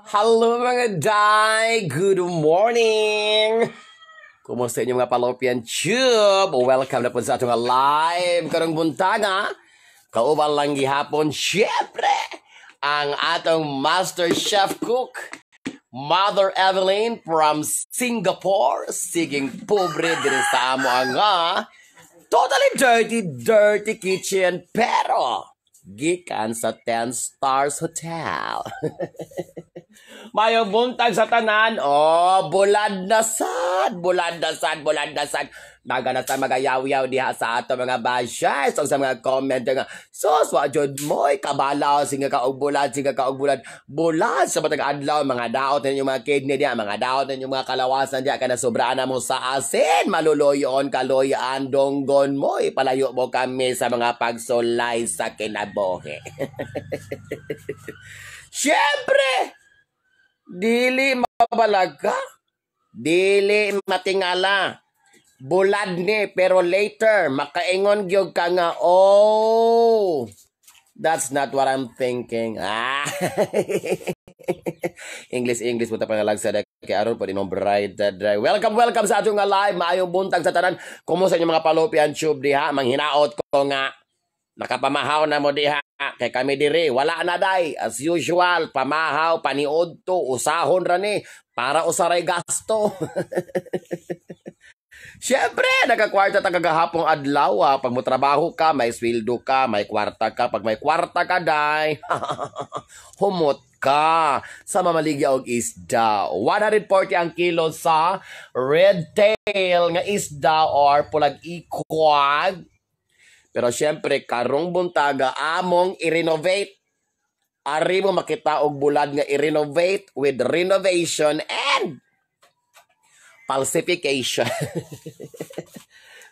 Hello mga day! Good morning! Kumusta inyo mga Palopian Tube? Welcome na po sa atong live karong buntaga. Kauban lang gihapon, syempre, ang atong Master Chef Cook, Mother Evelyn from Singapore. Siging pobre din sa amo ang totally dirty kitchen, pero gikan sa 10 stars hotel. Mayo buntag sa tanan. Oh, bulad na sad. Nagana sa mga yaw-yaw diha sa ato mga bashers. So sa mga comment nga, sos, wajod mo'y kabalaw, singa ka og bulad. Bulad sa matag adlaw, mga daot ninyo mga kidney diha, mga daot ninyo mga kalawasan diha, kana sobraan na mo sa asin, maluloyon, kaloyaan, donggon mo, ipalayo mo kami sa mga pagsulay sa kinabuhi. Siyempre, dili mabalag ka, dili matingala, bulad ni, pero later, makaingon gyud ka nga, oh, that's not what I'm thinking. English mo ta pangalag sa kay aron pa dinong bride. Welcome sa atong live. Maayong buntag sa tanan. Kumusta inyo mga Palopian Tube diha? Manghinaot ko nga nakapamahaw na mo diha. Kay kami diri, wala na day. As usual, pamahaw, paniod to, usahon ra ni para usaray gasto. Siyempre, nagkakwarta ta kagahapong adlaw. Pag mo trabaho ka, may sweldo ka, may kwarta ka. Pag may kwarta ka, day, humot ka sa mamaligya og isda. 140 ang kilo sa red tail nga isda or pulag ikwag. Pero siyempre, karong buntaga, among i-renovate. Ari mo makita og bulad nga i-renovate with renovation and falsification.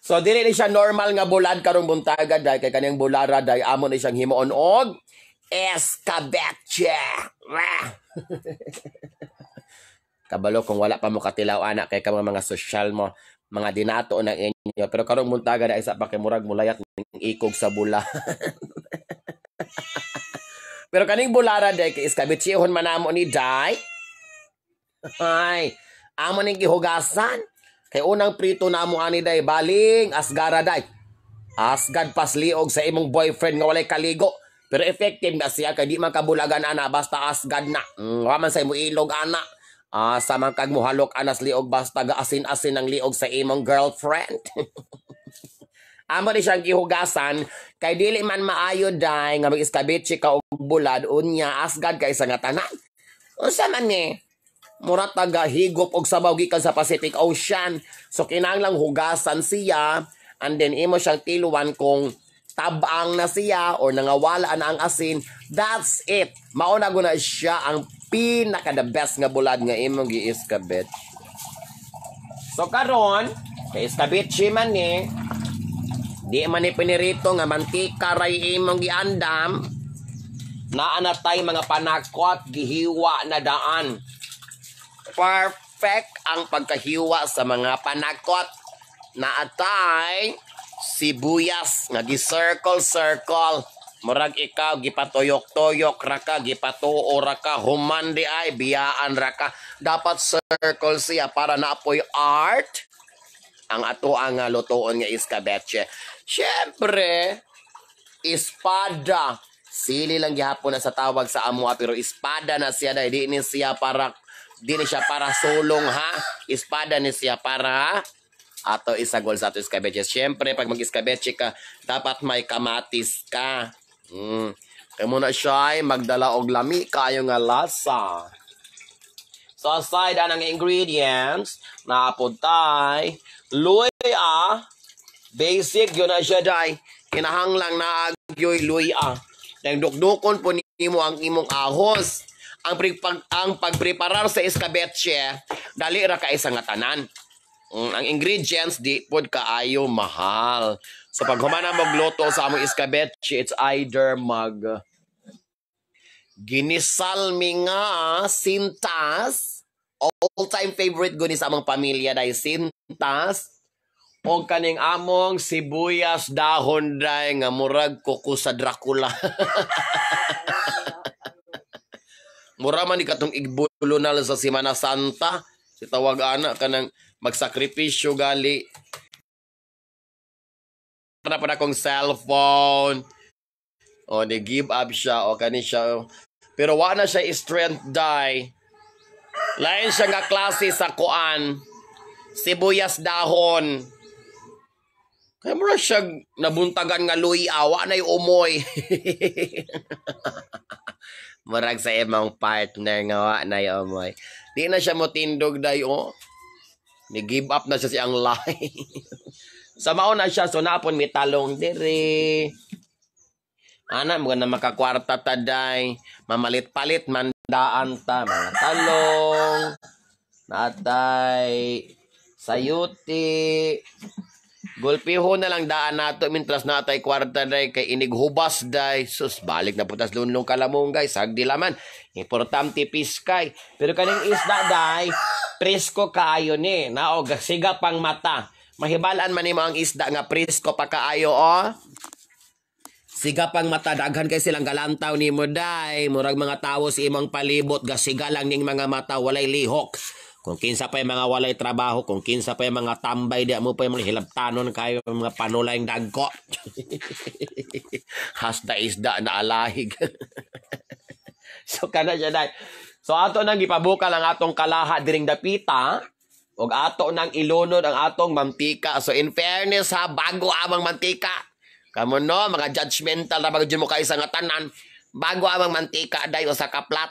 So, dili ni siya normal nga bulad karong buntaga, dahil kay kaniyang bulara, dahil amon ni siyang himuon og escabeche. Kabalo kung wala pa mo katilaw, anak, kay ka mga social mo, mga dinato na inyo. Pero karong buntaga na isa pa kay murag mulayat ng ikog sa bula. Pero kaning bulara day kay iskabitsihon manamo ni day. Ay, amo ning gihugasan. Kay unang prito namo ani day baling asgara day. Asgad pasliog sa imong boyfriend nga walay kaligo. Pero effective na siya kay di man kabulagan ana basta asgad na. Wa man sa imo ilog ana. Sa man kag muhalok anas liog basta gaasin-asin ang liog sa imong girlfriend. Amo ni siyang gihugasan kay dili man maayo day nga mag-escabeche ka og bulad unya asgad kay sa nga tanan. Unsa man ni? Mura taga higop og sabaw gikan sa Pacific Ocean. So kinahanglang hugasan siya and then imo siyang tiluan kung tabang na siya or nangawala na ang asin. That's it. Mauna guna siya ang pinaka the best nga bulad nga imong gi-escabeche. So karon, kay escabeche man ni, di man ni pinirito nga mantika ray imong giandam. Naa na tay mga panakot gihiwa na daan. Perfect ang pagkahiwa sa mga panakot. Naatay sibuyas nga gi-circle. Murag ikaw gipatoyok-toyok ra ka, gipatuo ra ka, humandi ay biyaan ra ka. Dapat circle siya para naapoy art ang ato ang lutoon nga escabeche. Siyempre, espada. Sili lang gihapon na sa tawag sa amua pero espada na siya dahil di ni siya para sulong ha. Espada ni siya para ato isagol sa ato escabeche. Siyempre, pag mag-escabeche ka, dapat may kamatis ka. Kaya muna siya ay magdala og lami kayo nga lasa. So aside anang ingredients, naapod-tay, luya, basic yun na siya day. Kinahanglang na agyoy luya. Nang dukdukon po nimo ang imong ahos. Ang pagpreparar sa escabeche, dali ra ka isang tanan. Ang ingredients di pod kaayo mahal. So pag humana magluto sa among escabeche, it's either ginisal mi nga sintas, all-time favorite guni sa among pamilya dahil sintas, o kaning among sibuyas dahon dahil nga murag kuko sa Dracula. Mura man di katong igbulo na lang sa Semana Santa. Si tawag anak ka ng magsakripisyo gali. Para pa akong cellphone. O, ni-give up siya. O, kani siya. Pero wala na siya strength die. Lain siya nga klase sa kuan. Sibuyas dahon. Kaya mura siya nabuntagan nga luy awa na yung umoy. Murag sa imong partner nga wa na yung umoy. Di na siya motindog dayo. Ni-give up na siya siyang life. Sa mauna siya, so napon may talong dire. Ana, mga na makakwarta taday. Mamalit-palit, mandaan ta. Mga talong. Natay. Sayuti. Gulpiho na lang daan nato. Mintras natay kwarta day. Kay inighubas day. Sus, balik na putas lunlong kalamong guys. Sagdi laman. Importante piskay. Pero kaning isda day. Presko kaayo ni. Naog, siga pang mata. Mahibalaan man nimo ang isda nga presko pa kaayo oh. Siga pang mata, daghan kay silang galantaw ni mo day. Murag mga tawo si imong palibot, gasiga lang ning mga mata, walay lihok. Kung kinsa pa yung mga walay trabaho, kung kinsa pa yung mga tambay, di mo pa yung mga hilabtanon kayo, mga panulayang dagko. Hasta isda na alahig. So kana siya day. So ato nang gipabuka lang atong kalaha diring dapita, og ato nang ilunod ang atong mantika. So in fairness ha, bago amang mantika. Kamo no, mga judgmental na bagay mo kayo sa nga tanan, bago amang mantika day o sa kaplat.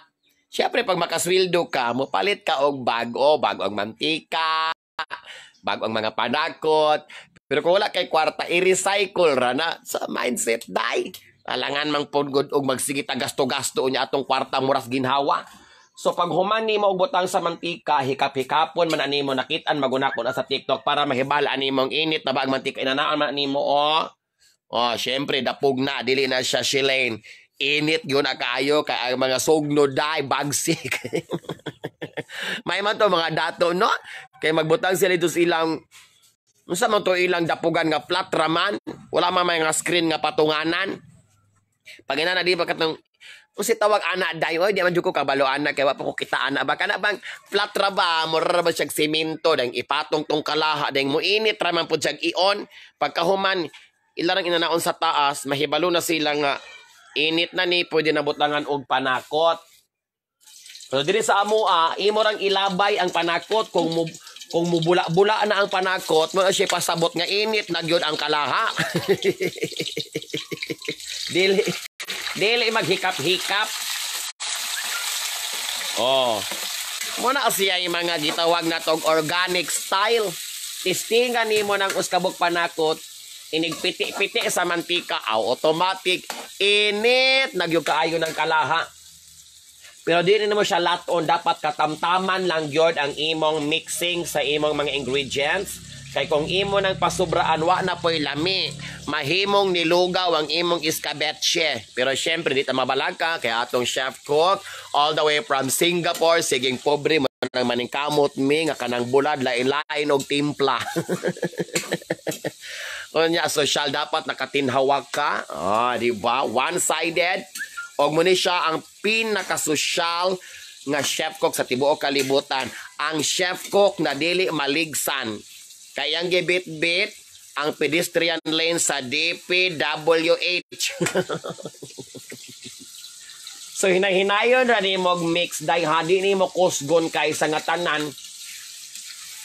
Siyempre, pag makaswildo ka, mupalit ka og bago ang mantika, bago ang mga panakot. Pero kung wala kay kwarta, i-recycle ra na sa mindset day. Alangan mang pugod og magsigit gasto-gasto niya atong kwarta muras ginhawa. So pag human nimo og butang sa mantika, hikap-hikapon man animo nakitaan magunakon sa TikTok para mahibala animo ang init na ba ang mantika inanaan man animo oh. Oh, syempre dapog na dili na siya Shilane. Init yun na kayo kay ang mga sugno day bagsik. May man to mga dato no kay magbutang sila dito silang unsa man to ilang dapugan nga flat raman, wala man may nga screen nga patunganan. Pag ina na di ba katong si tawag anak day oy di man jud ko kabalo anak kay wa pa ko kita anak ba kana bang flat ra ba mura ba siya semento dang ipatong tong kalaha dang mo init ra man pud siya ion pagkahuman ilarang inanaon sa taas, mahibalo na sila nga init na ni, pwede na butangan og panakot. Pero diri sa amua, imo rang ilabay ang panakot kung mubula-bula na ang panakot, mo siya pasabot nga init na gyud ang kalaha. dili maghikap-hikap. Oh. Muna siya yung mga gitawag na tong organic style. Testingan nimo ng uskabog panakot, inigpiti-piti sa mantika, automatic, init, nagyog kaayo ng kalaha. Pero di rin mo siya laton, dapat katamtaman lang yun ang imong mixing sa imong mga ingredients. Kay kung imo nang pasubraan, wa na po'y lami. Mahimong nilugaw ang imong iskabetse. Pero syempre, dito mabalag ka, kaya atong chef cook, all the way from Singapore, siging pobre, manang maningkamot mi, nga kanang bulad, lain-lain og timpla. Kunya, social dapat nakatinhawag ka. Di ba? One-sided. Og mo ni siya ang pinakasosyal nga chef cook sa tibuok kalibutan. Ang chef cook na dili maligsan. Kayang gibit-bit ang pedestrian lane sa DPWH. So hinay-hinayon ra ni mo mix day ha, di ni mo kusgon kay sa nga tanan.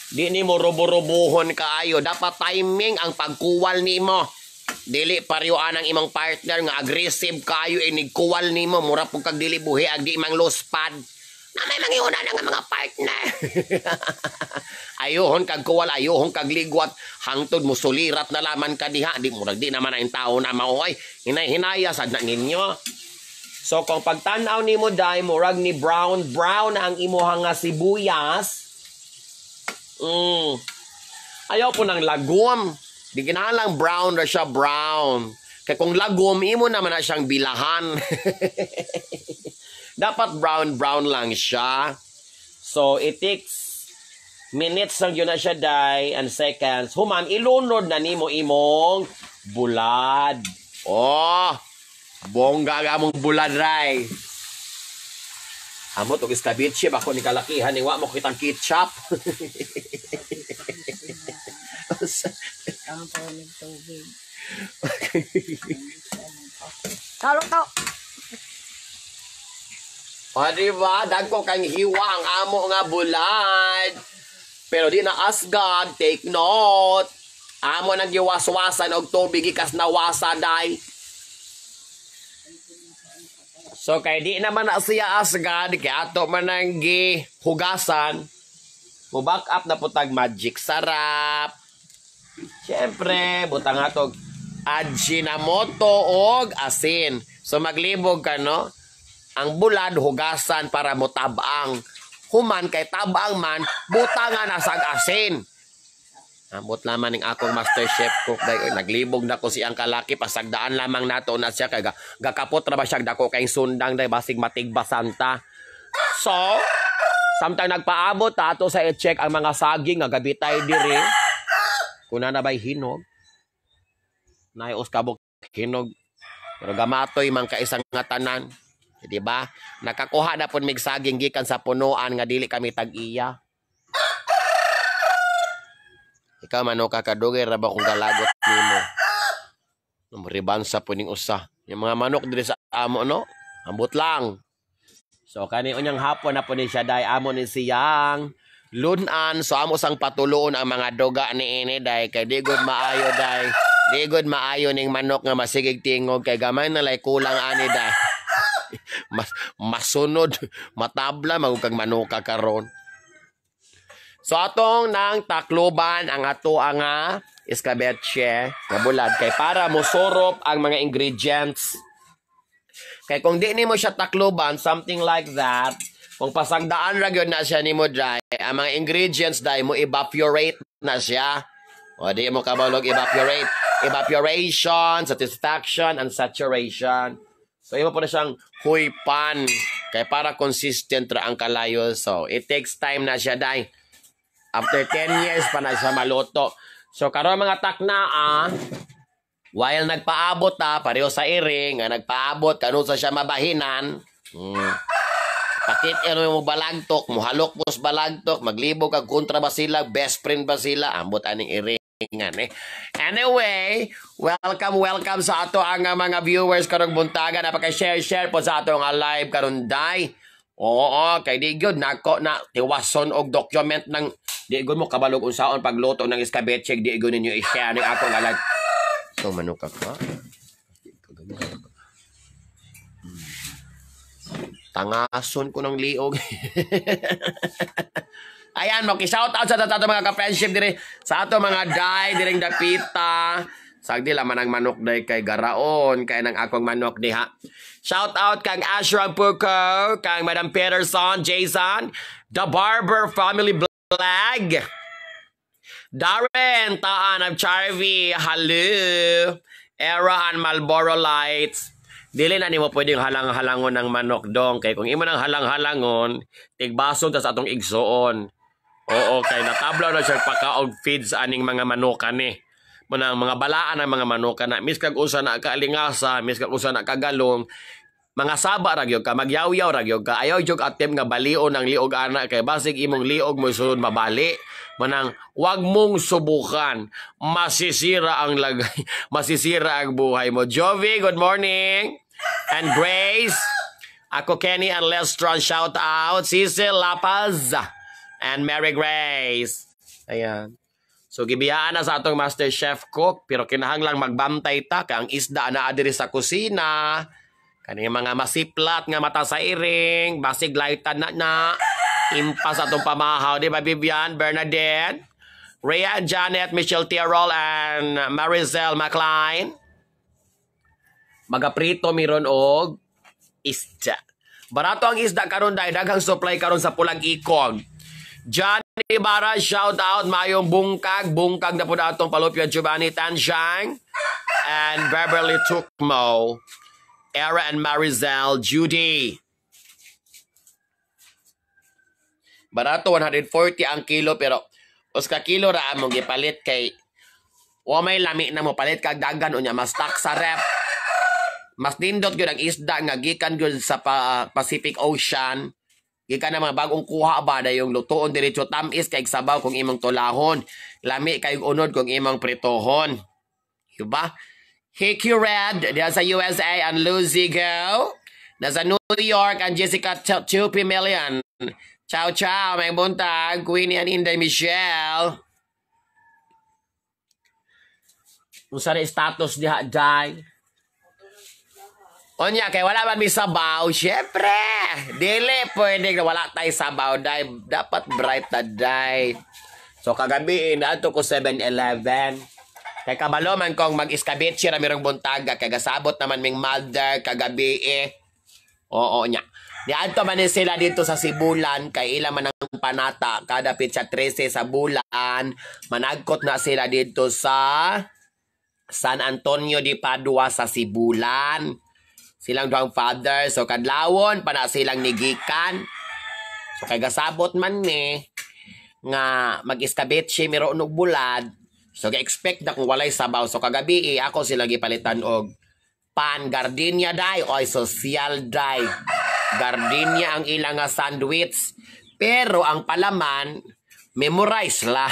Di ni mo rubo-rubuhon kaayo. Dapat timing ang pagkuwal nimo. Dili paryuan ang imong partner nga aggressive kaayo inigkuwal nimo mura pug kag dili buhi ag di mang loose pad. Na may mangiuna na nga mga partner. Ayohon kag kuwal, ayohon kag ligwat, hangtod mo sulirat na laman ka diha, di murag di naman ang tao na maoy. Hinay-hinaya sad na ninyo. So kung pagtanaw nimo day murag ni brown ang imuha nga sibuyas. Ayaw po ng lagom. Di kinalang brown ra siya brown. Kaya kung lagom, imo naman na siyang bilahan. Dapat brown lang siya. So, it takes minutes lang yun na siya day and seconds. Human, ilunod na nimo imong bulad. Oh, bongga ka mong bulad, ray. Amo to iskabiche bako ni kalakihan ni wa mo kitang ketchup. Ang pauling tubig. Talo to. O diba, dagko kang hiwa ang amo nga bulad. Pero di na asgad, take note. Amo nang giwaswasan og tubig ikas nawasa day. So kay di naman na siya asgad, kaya ato man ang gihugasan. Mo back up na putag magic sarap. Siyempre, butang atog Ajinomoto og asin. So maglibog ka, no? Ang bulad, hugasan para mo tabang. Human kay tabang man, butangan na sag asin. Ambot naman ng akong master chef cook. Naglibog na ko siyang kalaki, pasagdaan lamang nato na siya. Kaya gakapot na ba siya dako kay sundang, day, basig matigbasanta. So, samtang nagpaabot, ato sa i-check ang mga saging, nga gabitay diri. Kuna na ba'y hinog? Naios kabok hinog. Pero gamatoy man kaisang nga tanan. Di ba? Nakakuha na po mig saging gikan sa punuan nga dili kami tag-iya. Ikaw mano kakadugay ra ba kung galagot nimo? Ribansa po ning usa. Yung mga manok diri sa amo, no? Ambot lang. So kani unyang hapon na po ni siya day amo ni siyang lunan. So amo sang patuloon ang mga doga ni ini day kay di good maayo day. Di good maayo ning manok nga masigig tingog kay gamay na lay kulang ani day. Masunod, matabla magukag manuka karon. So atong nang takloban ang ato nga escabeche nga bulad kay para mo sorop ang mga ingredients. Kay kung di nimo siya takloban, something like that, kung pasagdaan ra gyud na siya nimo dry, ang mga ingredients dai mo evaporate na siya. O di mo kabalog evaporate. Evaporation, satisfaction, and saturation. So imo po na siyang huypan kay para consistent ra ang kalayo. So it takes time na siya dai. After 10 years pa na siya maluto. So karon mga taknaa, while nagpaabot pareho sa iring, nga nagpaabot kanu sa siya mabahinan. Pakit mo balagtok, muhalok mo sa balagtok, maglibog kag kontra ba sila, best friend ba sila, ambot aning iring. Anyway, welcome sa ato ang mga viewers karong buntaga. Napaka-share po sa ato ang live karon day. Oo, kay di gyud nako na tiwason og document ng di gyud mo kabalog unsaon pagluto ng escabeche, di gyud ninyo i-share ning ako nga live. So manok ka. Tangason ko ng liog. Ayan, mag-shout out sa ato mga ka-friendship dire sa ato mga day diring dapita. Sagdi laman ang manok day kay garaon kay nang akong manok diha. Shout out kang Ashram Puko, kang Madam Peterson, Jason, The Barber Family Vlog, Darren Taan of Charvy, hello, Era and Marlboro Lights. Dili na nimo pwedeng halang-halangon ng manok dong kay kung imo nang halang-halangon tigbasog ta sa atong igsuon. Oo, kay natablaw na siya pakaog feeds aning mga manuka ni. Manang mga balaan ang mga manuka na miskag usa na kaalingasa, miskag usa na kagalong, mga saba ra gyud ka, magyaw-yaw ra gyud ka. Ayaw jud atem nga balion ang liog ana kay basig imong liog mo sulod mabali. Manang wag mong subukan, masisira ang lagay, masisira ang buhay mo. Jovi, good morning. And Grace, ako Kenny and Lestron, shout out. Cecil Lapaz and Mary Grace. Ayan. So gibiyaan na sa atong master chef cook pero kinahanglang magbantay ta kay ang isda na adiri sa kusina. Kani mga masiplat nga mata sa iring, basig lightan na impas atong pamahaw, di ba Vivian, Bernadette, Rhea and Janet, Michelle Tirol and Maricel McLean. Magaprito miron og isda. Barato ang isda karon dahil daghang supply karon sa Pulag Ikog. Johnny Ibarra, shout out. Mayong bungkag na po na itong Palupyo Giovanni Tanshang and Beverly Tukmo, Era and Maricel, Judy. Barato 140 ang kilo pero uska kilo ra among gipalit kay wa may lami na mo palit kag dagan unya mas tak sa rep. Mas nindot gyud ang isda nga gikan gyud sa Pacific Ocean. Gikan na mga bagong kuha ba na yung lutoon diretso tamis kay sabaw kung imong tulahon. Lami kay unod kung imong pritohon. Diba? Hickey Red, diyan sa USA, and Lucy Go. Nasa New York, ang Jessica 2 million. Ciao, ciao, may buntag. Queenie and Inday Michelle. Kung saan status diha, Day? Onya, kay wala man may sabaw. Siyempre, dili pwede na wala tayo sabaw, Day. Dapat bright na, Day. So, kagabi, naato ko 7-Eleven. Kay kabalo man kong mag-iskabitsi na mirong buntaga. Kay gasabot naman ming mother kagabi Oo nya. Diadto man sila dito sa Sibulan. Kay ilang man ang panata. Kada pitsa 13 sa bulan. Managkot na sila dito sa San Antonio de Padua sa Sibulan. Silang duang father. So kadlawon pa na silang nigikan. So kay gasabot man nga mag-iskabitsi miro og bulad. So, expect na kung walay sabaw. So, kagabi, ako sila gipalitan og pan gardenia day o social day. Gardenia ang ilang nga sandwich. Pero, ang palaman, memorize la.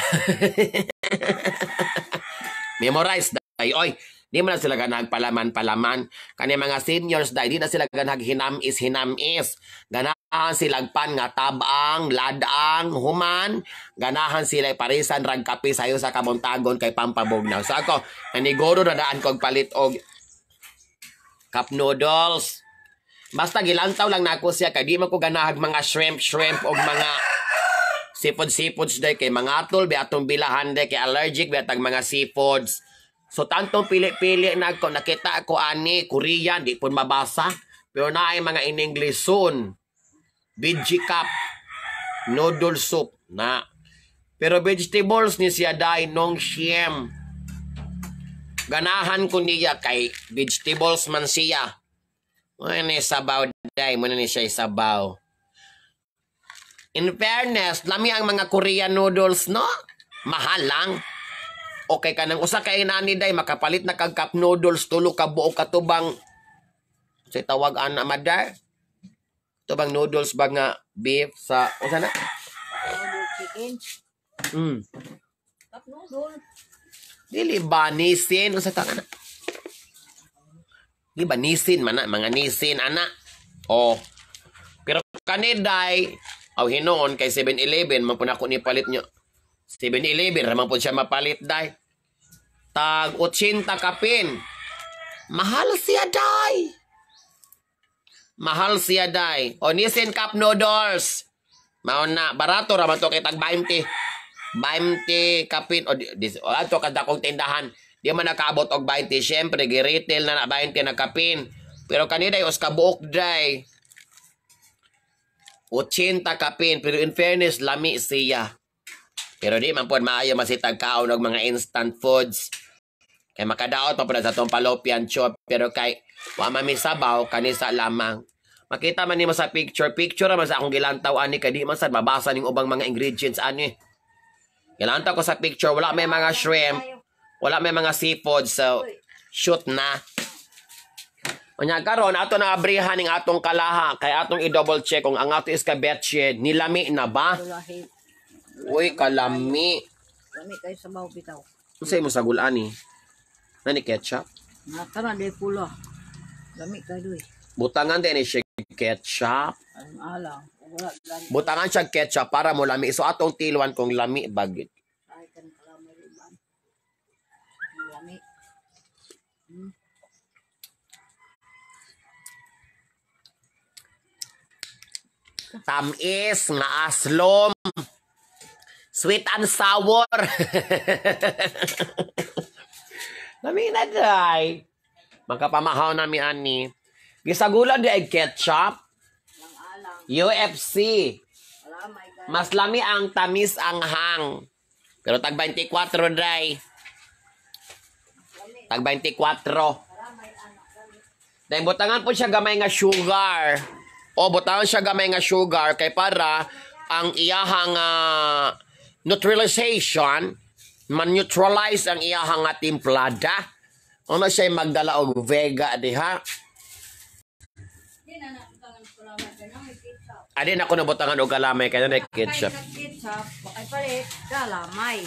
Memorize day. Oy, di mo na sila ganag palaman. Kani mga seniors day, di na sila ganag hinamis. Ganahan silang pan nga tabang, ladang, human. Ganahan sila parisan rag kape sayo sa kamontagon kay pampabugnaw. So ako, naniguro na daan kong palit og cup noodles. Basta gilantaw lang na ako siya kay di man ko ganahag mga shrimp og mga seafoods day kay mga atol bi atong bilahan day kay allergic bi atang mga seafoods. So tantong pili-pili na ako nakita ako ani Korean di pun mabasa pero naay mga in English soon. Veggie cup, noodle soup na. Pero vegetables ni siya day nong siyem. Ganahan ko niya kay vegetables man siya. Muna ni sabaw day, muna ni siya isabaw. In fairness, lami ang mga Korean noodles, no? Mahal lang. Okay ka nang usa kay nani day, makapalit na kag cup noodles, tulo ka buo katubang sa tawag ana madar. Tubang noodles ba nga beef sa, o sana? Noodle chicken. Cup noodle. Dili ba nisin, o sa tanga na? Di ba nisin man na, mga nisin ana. Oh. Pero kaniday, aw hinoon kay 7-Eleven, man po na ako ni palit nyo. 7-Eleven, raman po siya mapalit day. Tag 80 kapin. Mahal siya day. Mahal siya day. O nisin cup noodles. Maon na, barato raman to kay tag 20. 20 kapin. O ato kada kong tindahan. Di man nakaabot og 20. Siyempre, gi-retail na 20 na kapin. Pero kaniday, os kabuok day. 80 kapin. Pero in fairness, lami siya. Pero di man po maayo masitag kaon og mga instant foods. Kay makadaot pa po sa itong fallopian tube. Pero kay wa mamisabaw, kanisa lamang. Makita man nimo sa picture. Picture naman sa akong gilantaw ani kay di man sad mabasa ning ubang mga ingredients ani. Gilantaw ko sa picture, wala may mga shrimp, wala may mga seafood. So shoot na. Unya karon ato na abrihan ning atong kalaha kay atong i-double check kung ang ato iskabetche nilami na ba? Lahit. Uy, kalami. Lami kayo sa baho bitaw. Unsay mo sagul ani? Nani ketchup? Natara de pula. Lami kayo doy. Butangan din ni siya ketchup. Ang alang. Wala lami. Butangan siya ketchup para mo lami. So atong tiluan kung lami bagit. Ay kan kalamay riban. Lami. Tamis, nga aslom. Sweet and sour. Lami na day. Magkapamahaw nami ani. Gisagulan di ay ketchup. Ang alang. UFC. Kalamay ka. Mas lami ang tamis ang hang. Pero tag 24 day. Tag 24. Dahil butangan po siya gamay nga sugar. O butangan siya gamay nga sugar kay para ang iyahang neutralization man-neutralize ang iyahang timplada. Ano siya magdala og vega diha. Di na natangan kalamay ka na may ketchup. Adin ako nabutangan og kalamay kaya na ketchup. Ketchup, bakay palit, kalamay.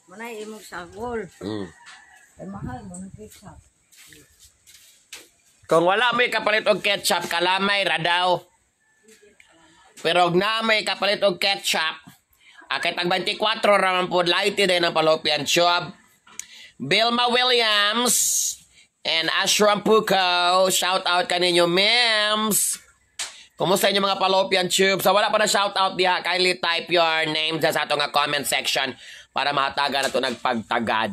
Manay imong sagol. Ay mahal mo ng ketchup. Kung wala may kapalit og ketchup, kalamay ra daw. Pero og na may kapalit og ketchup, akay tag 24 ra man pod lighty day ng Fallopian Tube. Bilma Williams and Ashram Puko, shout out kaninyo memes. Kumusta inyo mga Fallopian Tube? Sa wala pa na shout out diha, kindly type your name sa ato nga comment section para mahatagan nato nagpagtagad.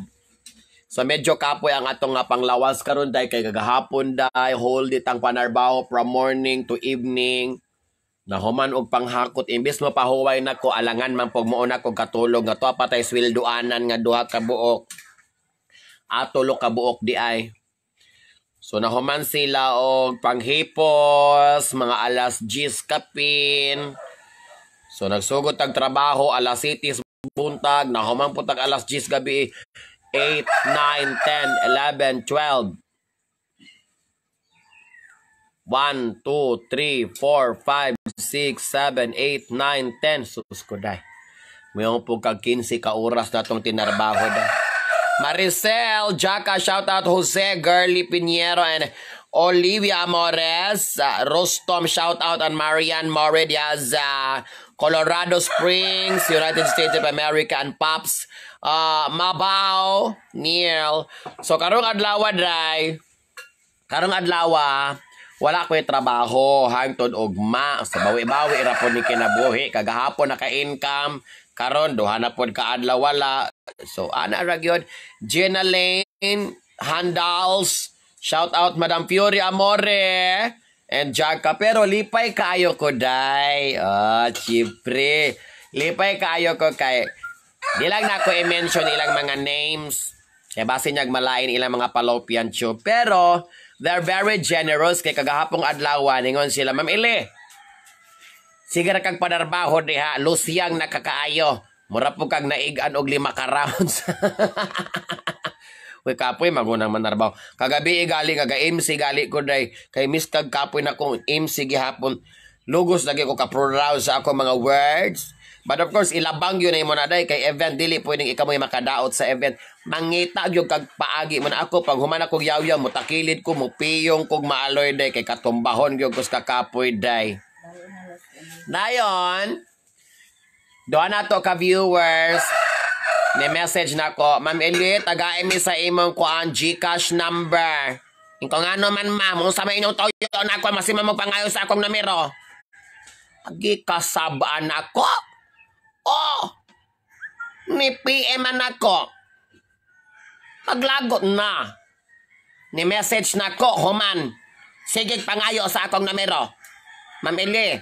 So medyo kapoy ang atong nga panglawas karon day kay kagahapon day hold it ang panarbaho from morning to evening. Nahuman og panghakot imbes mo pahuway nako alangan man pog mo na kog katulog nga to patay sweldoanan nga duha ka buok. Atulo ka buok di ay. So nahuman sila og panghipos, mga alas 10 kapin. So nagsugod tag trabaho alas 7 buntag, nahuman po tag alas 10 gabi. 8, 9, 10, 11, 12. 1, 2, 3, 4, 5, 6, 7, 8, 9, 10. Sus ko day. Mayroon po kag 15 ka oras na itong tinarbaho day. Maricel, Jaka, shout out Jose, Girly Pinheiro, and Olivia Amores. Rostom, shout out on Marian Moredias, Colorado Springs, United States of America, and Pops. Mabao, Neil. So, karong adlaw, dray. Karong adlaw, wala ko'y trabaho, hangtod ugma. Sa bawi-bawi, rapon ni kinabuhi. Kagahapon naka-income. Karon duha na pod ka adlaw wala. So ana ra gyud. Jenna Lane Handals, shout out Madam Fiori Amore and Jaka, pero lipay kaayo ko day. Chipre. Lipay kaayo ko kay di lang na ko i-mention ilang mga names. Kaya base niyag malain ilang mga Fallopian Tube. Pero they're very generous kay kagahapong adlaw ningon sila, Ma'am Ili. Sige ra kag padarbaho diha, lusyang nakakaayo. Mura po kag naigan og 5 ka rounds. Uy kapoy magunang manarbaho. Kagabi gali kaga MC gali ko day kay miss kag kapoy na kong MC gihapon. Lugos lagi ko ka pro round sa ako mga words. But of course ilabang yun ay mo na day kay event dili pwedeng ikaw mo makadaot sa event. Mangita gyud kag paagi man ako pag human ako yaw-yaw mo takilid ko mo piyong kog maaloy day kay katumbahon gyud ko sa kapoy day. Dayon, doon na to ka-viewers, may message na ko, Ma'am Eli, tagain mi sa imong kuan GCash number. Ikaw nga naman, ma'am, kung sa may inyong toyo na ako, masimang magpangayon sa akong numero. Agi kasabaan ako. Oh, ni PM ako. Maglagot na. Ni message na ko, human. Sige, pangayo sa akong numero. Ma'am Eli,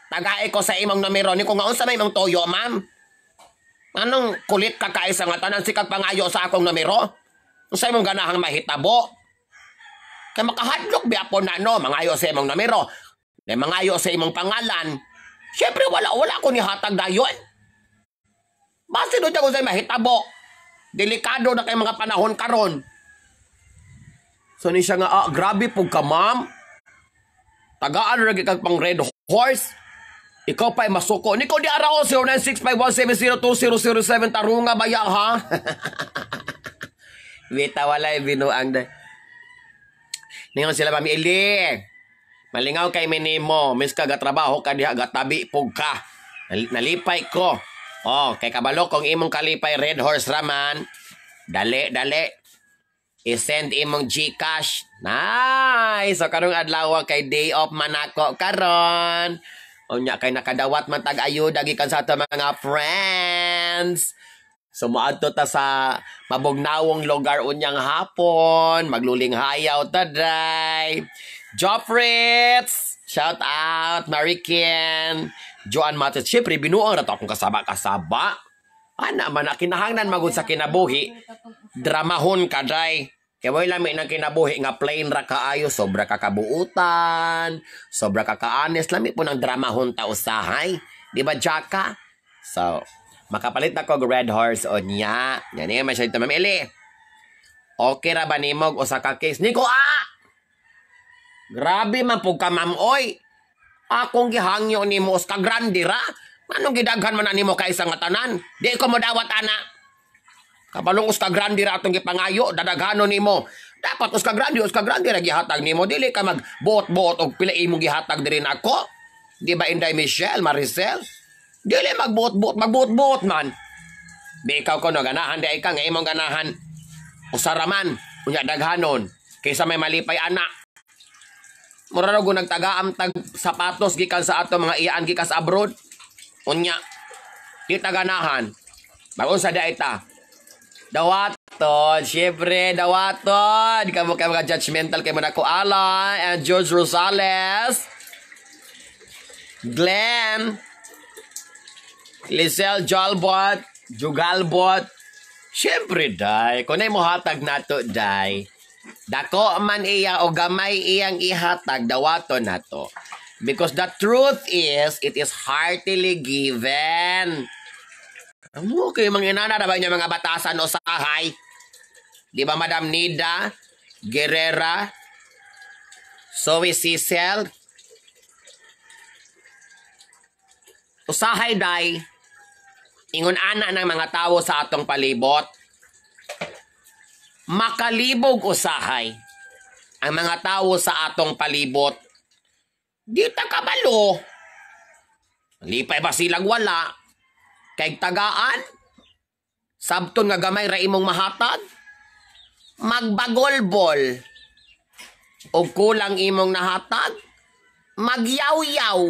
tagay ko sa imong numero ni kung unsa may imong toyo, ma'am. Anong kulit ka kaisa nga tanan sikag pangayo sa akong numero? Unsa imong ganahang mahitabo? Kay makahadlok biapon na no, mangayo sa imong numero. Kay mangayo sa imong pangalan. Syempre wala ko ni hatag dayon. Base do ko sa mahitabo. Delikado na kay mga panahon karon. So ni siya nga, grabe po ka, ma'am. Tagaan ra kag pang red horse. Ikaw pa'y masuko. Niko di arao 0965170207 tarunga baya ha. Wita walay binuang da. Ningon sila Ma'am Eli. Malingaw kay minimo, mis ka gatrabaho ka diha gatabi pug ka. Nalipay ko. Oh, kay kabalo kung imong kalipay red horse raman. Dali. I-send imong GCash. Nice. So karong adlaw kay day off man ako karon. Unya kay nakadawat man tag ayuda gikan sa ato mga friends. So moadto ta sa mabugnawong lugar unyang hapon, magluling hayaw ta day. Joffritz, shout out Marikin. Joan Matos, syempre binuang ra to akong kasaba. Ana man kinahanglan magud sa kinabuhi. Dramahon ka day. Kaya mo lami ng kinabuhi nga plain ra kaayo, sobra ka kabuutan, sobra ka ka-honest, lami po ng dramahon ta usahay. Di ba, Jaka? So, makapalit na ko red horse o niya. Yan yung masyadong ito, Ma'am Eli. Okay ra ba ni Mog o sa ka-case? Niko, Grabe man po ka, ma'am, oy. Akong gihangyo nimo sa grande ra. Anong gidaghan man nimo ka isang tanan? Di ko mo dawat ana. Kabalong uska grande ra atong gipangayo, dadaghanon nimo. Dapat uska grande ra gihatag nimo. Dili ka magbuot-buot og pila imong gihatag diri nako. Di ba Inday Michelle, Maricel? Dili magbuot-buot man. Di ikaw ko no ganahan di ka nga imong ganahan. Usaraman, unya daghanon kaysa may malipay anak. Mura na nagtagaam tag sapatos gikan sa ato mga iyaan gikas abroad. Unya, di taganahan. Bagon sa daita. Dawaton, syempre, dawaton. Di ka mo kayo mga judgmental kay Monaco Ala and George Rosales. Glenn. Lizelle Jalbot. Jugalbot. Syempre, day. Kung mo hatag na to, day. Dako man iya o gamay iyang ihatag dawaton nato. Because the truth is, it is heartily given. Ano kayo mga inana na ba niya mga batasan o sahay? Di ba Madam Nida, Guerrera, Zoe Cecil? Usahay day, ingon ana ng mga tao sa atong palibot. Makalibog usahay ang mga tao sa atong palibot. Di ta kabalo. Lipay ba silang wala? Kay tagaan? Sabton nga gamay ra imong mahatag? Magbagolbol. O kulang imong nahatag? Magyaw-yaw.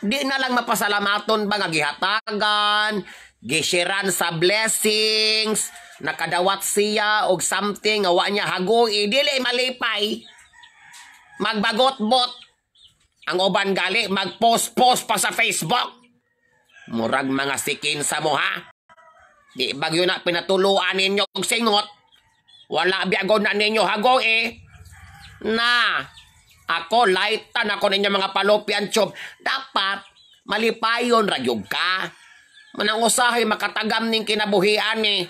Di na lang mapasalamaton ba nga gihatagan, gishiran sa blessings, nakadawat siya og something nga wa niya hagoy, dili malipay. Magbagot-bot. Ang uban gali magpost-post pa sa Facebook. Murag mga sikin sa mo ha. Di bagyo na pinatuluan ninyo og singot. Wala biagon na ninyo hagoy na. Ako lightan ako ninyo mga palopian chob. Dapat malipayon ragyog ka. Manang usahay makatagam ning kinabuhian ni.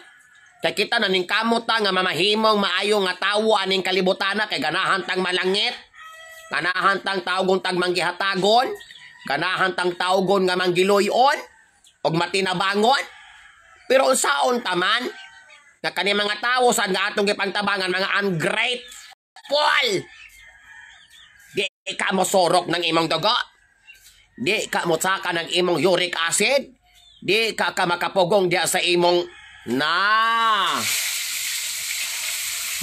Kay kita na ning kamuta nga mamahimong maayo nga tawo aning kalibutana kay ganahan tang malangit. Ganahan tang tawgon tag manggihatagon. Ganahan tang tawgon nga manggiloyon og matinabangon. Pero unsaon taman nga kani mga tawo sad nga atong gipangtabangan mga ungrateful. Di ka mo sorok ng imong dugo. Di ka mo saka ng imong uric acid. Di ka makapugong diya sa imong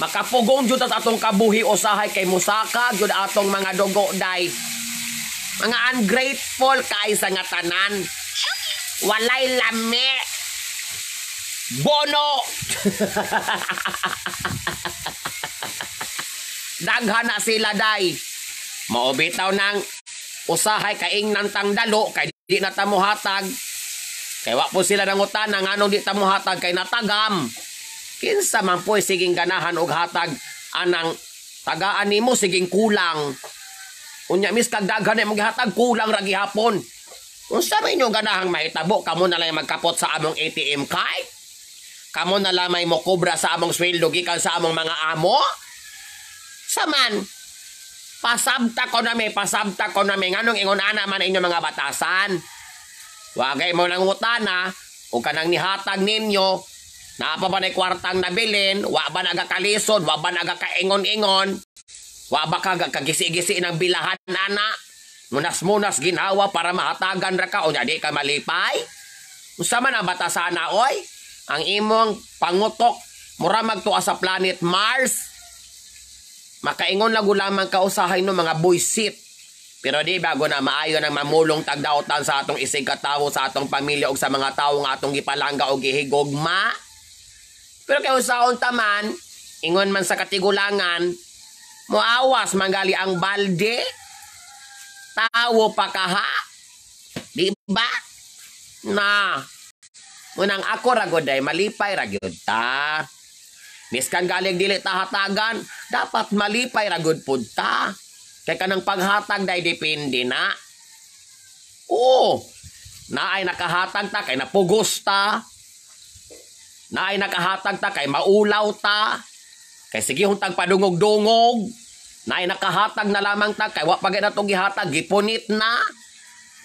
makapugong jud sa atong kabuhi usahay kay musaka jud atong mga dugo day. Mga ungrateful kay sa nga tanan. Walay lami. Bono. Daghan na sila day. Maobitaw ng usahay kaing nantang dalo kay di na ta mohatag. Kay wa po sila nangutan nga anong di ta mohatag kay natagam. Kinsa man po siging ganahan og hatag anang tagaan nimo siging kulang. Unya mis kag daghan imong gihatag kulang ra gihapon. Unsa may inyo ganahang mahitabo kamo na lang magkapot sa among ATM card? Kamo na lang may mokobra sa among sweldo gikan sa among mga amo? Saman pasabta ko na nganong ingon ana man inyo mga batasan. Wagay mo nang utana o kanang nihatag ninyo na pa ba na kwartang nabilin, wa ba nagakalisod, wa ba nagakaingon-ingon, wa ba kagisi-gisi ng bilahan ana, munas-munas ginawa para mahatagan ra ka o di ka malipay. Usa man ang batasan na oy, ang imong pangutok mura magtuwa sa planet Mars. Makaingon lagu lamang kausahay no mga buisit. Pero di bago na maayo ng mamulong tagdaotan sa atong isig katawo sa atong pamilya o sa mga tao nga atong gipalangga o gihigugma. Pero kay usaon taman, ingon man sa katigulangan, muawas manggali ang balde. Tawo pa kaha. Di ba? Na. Munang ako ragoday malipay ragyod ta. Miskan galing dili tahatagan, dapat malipay ragod pud ta. Kay kanang paghatag day depende na. Oo. Naay nakahatag ta kay napugos ta. Naay nakahatag ta kay maulaw ta. Kay sige huntag padungog-dungog. Nay nakahatag na lamang ta kay wa pa gyud natong gihatag gipunit na.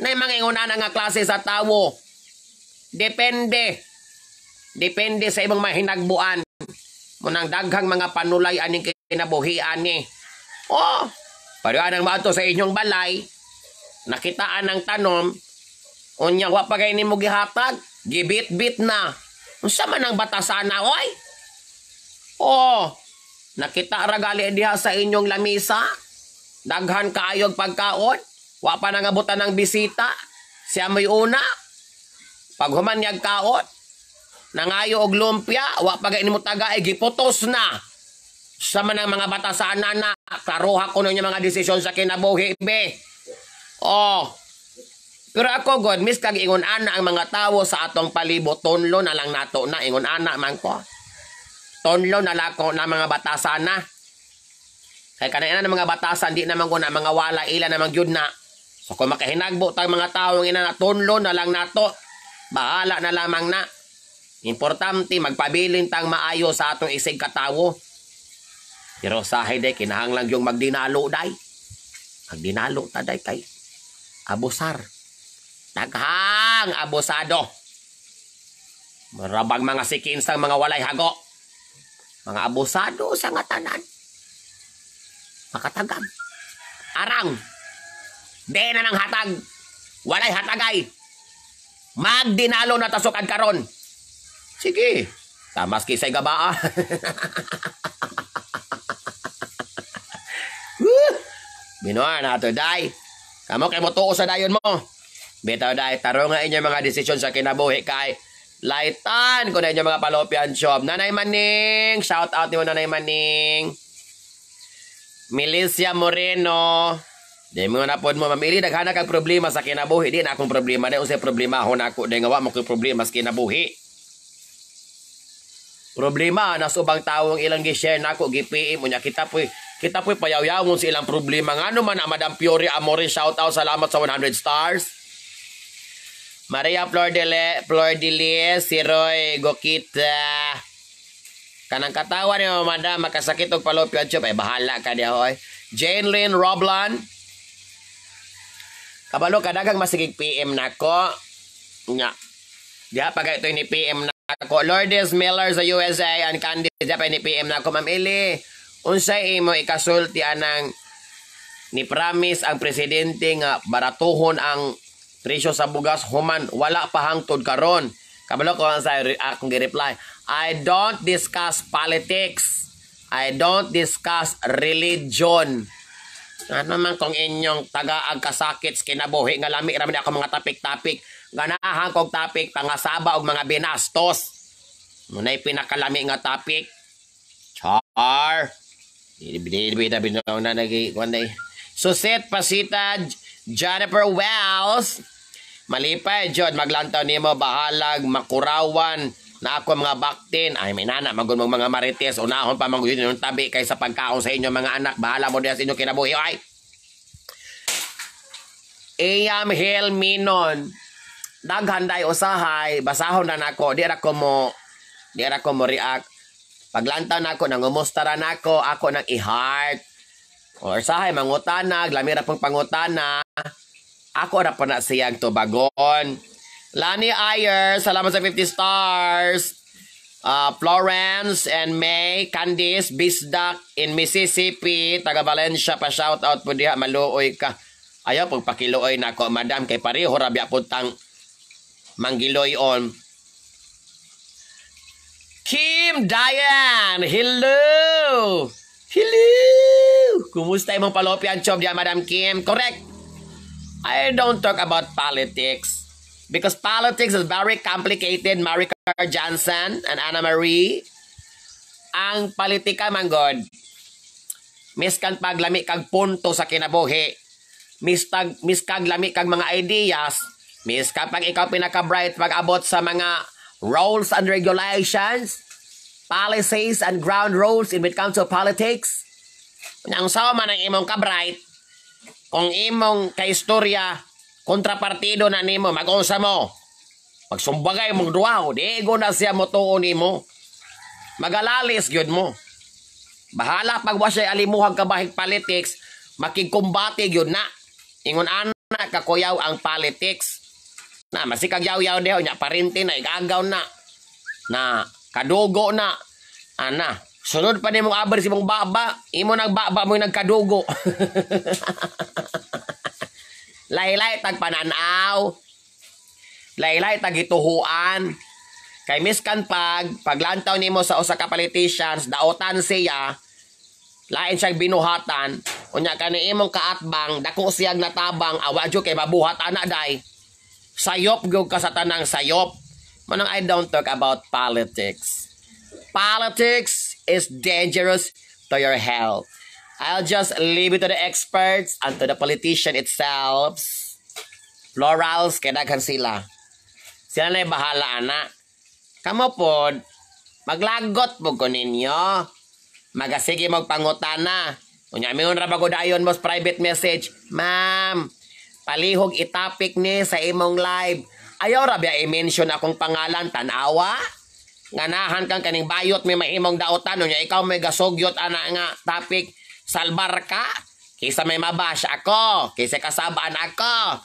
Nay mga inguna na nga klase sa tawo. Depende. Depende sa imong mahinagbuan. Munang daghang mga panulay aning kinabuhian ni. Oh, pariwanang maato sa inyong balay, nakitaan ng tanom, unya wa pa kay nimo gihatag, gibit-bit na. Unsa man ang batasan na, oy? Oh, nakita ra gali diha sa inyong lamisa, daghan kaayog pagkaon, wa pa nangabutan ng bisita, siya mo'y una. Pag humanyag kaon, nangayo og lumpia, wa pa kay nimo tagay, giputos na. Sa man ang mga batasan na karuha ko nun yung mga desisyon sa kinabuhi, be. Oh. Pero ako, God, miss kag ingon ana ang mga tawo sa atong palibot, tonlo na lang nato na, ingon ana man ko. Tonlo na lang ko na mga batasan na. Kaya kanina ng mga batasan, di naman ko na mga wala, ila naman yun na. So kung makahinagbo tayong mga tawo, ina na tonlo na lang nato, bahala na lamang na. Importante, magpabilin tang maayo sa atong isig katawo. Pero sahay day, kinahanglang yung magdinalo day. Magdinalo ta day kay abusar. Daghang abusado. Marabang mga sikinsang mga walay hago. Mga abusado sa nga tanan. Makatagam. Arang. Di na ng hatag. Walay hatagay. Magdinalo na tasukan karon. Sige. Tamas kisay gabaa. Binuan na ito, day. Kamu kay mo tuo sa dayon mo. Bitaw, day. Taro nga inyong mga desisyon sa kinabuhi kay laitan ko na inyong mga palopian shop. Nanay Maning. Shout out ni mo, Nanay Maning. Milicia Moreno. Di mo na po mo, mamili. Naghana kang problema sa kinabuhi. Di na akong problema. Di usay problema ako na ako. Di nga wa mo kong problema sa kinabuhi. Problema na subang tawong ilang gi-share na ako, gi-PM mo niya. Kita po'y payaw-yawon sa ilang problema. Nga naman, Madam Fiore Amore, shout out, salamat sa 100 stars. Maria Flor de Lis, si Roy Gokita. Kanang katawan niyo, Madam, makasakit og palopyo at ay bahala ka niya, hoy. Jane Lynn Roblan. Kabalo, kadagang masigig PM na ko. Nga. Diha pa ito ni PM na ako. Lourdes Miller sa USA and Candice diha pa ni PM na ako. Ma'am Eli, unsay imo ikasulti anang ni promise ang presidente nga baratuhon ang presyo sa bugas human wala pa hangtod karon. Kabalo ko ang sa akong gi-reply. I don't discuss politics. I don't discuss religion. Ano man kung inyong tagaag kasakit kinabuhi nga lami ra man ako mga topic-topic. Ganahan kong topic pangasaba og mga binastos. Munay pinakalami nga topic. Char. Bida na nagi kuanday. Suset Pasita Jennifer Wells. Malipay jud maglantaw nimo bahalag makurawan na ako mga baktin. Ay may nana magun mga marites unahon pa mangyud yung tabi kay sa pagkaon sa inyo mga anak. Bahala mo diha sa inyo kinabuhi ay. Iyam Hill Minon. Daghanday usahay basahon na nako di ra ko mo react. Paglantaw na ako nangumusta ra nako ako nang i-heart. Or sahay mangutana, lamira pong pangutana. Ako ra pa na siyang tubagon. Lani Ayer, salamat sa 50 stars. Florence and May, Candice, Bisdak in Mississippi, taga Valencia pa shout out po diha maluoy ka. Ayaw pag pakiluoy na ako, madam, kay pareho rabia puntang manggiloy on. Kim Diane, hello! Hello! Kumusta imong palopian job diya, Madam Kim? Correct. I don't talk about politics because politics is very complicated, Maricar Johnson and Anna Marie. Ang politika man god, miskan paglami kag punto sa kinabuhi, miskag lami kag mga ideas, miskan pag ikaw pinaka-bright pag abot sa mga rules and regulations, policies and ground rules in when it comes to politics. Ang sawa man ang imong ka-bright, kung imong kaistorya, kontrapartido na nimo, mag-unsa mo. Pagsumbagay mong duwaw, diego na siya mo tuon nimo. Magalalis gyud mo. Bahala pag wa siya alimuhag kabahig politics, makigkumbate yun na. Ingon ana kakuyaw ang politics. Na masikag yaw-yaw deho nya parinti na igagaw na. Na kadugo na. Ana, sunod pa nimong aber si mong baba, imo nagbaba mo nagkadugo. Laylay tag pananaw. Laylay tag ituhuan. Kay miskan paglantaw nimo sa usa ka politicians, daotan siya, lain siyang binuhatan, unya kani imong kaatbang, dako siyang natabang, awa jud kay mabuhat ana day. Sayop gyud ka sa tanang sayop. Manang I don't talk about politics. Politics is dangerous to your health. I'll just leave it to the experts and to the politician itself. Plurals, kay daghan sila. Sila na bahala ana. Kamo pod, maglagot po ko ninyo. Magasige magpangutana. Unya mingon ra bago dayon mo private message. Ma'am, palihog itapik ni sa imong live. Ayaw ra biya i-mention akong pangalan tanawa. Nganahan kang kaning bayot may mahimong daotan. Unya ikaw may gasugyot ana nga topic. Salbar ka. Kisa may mabash ako. Kisa kasabaan ako.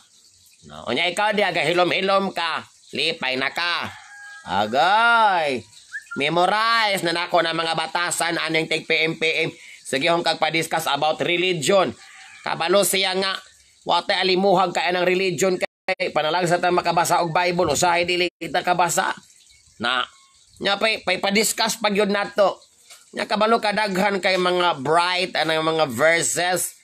No, unya ikaw di aga hilom-hilom ka. Lipay na ka. Agay. Memorize na nako ng mga batasan aning tig PM. Sige hong kagpa-discuss about religion. Kabalo siya nga wate alimuhag kay ng religion kay panalang sa ta makabasa og Bible usahay dili kita kabasa. Na nya pay pa-discuss pag yun nato. Nya kabalo kadaghan kay mga bright anang mga verses.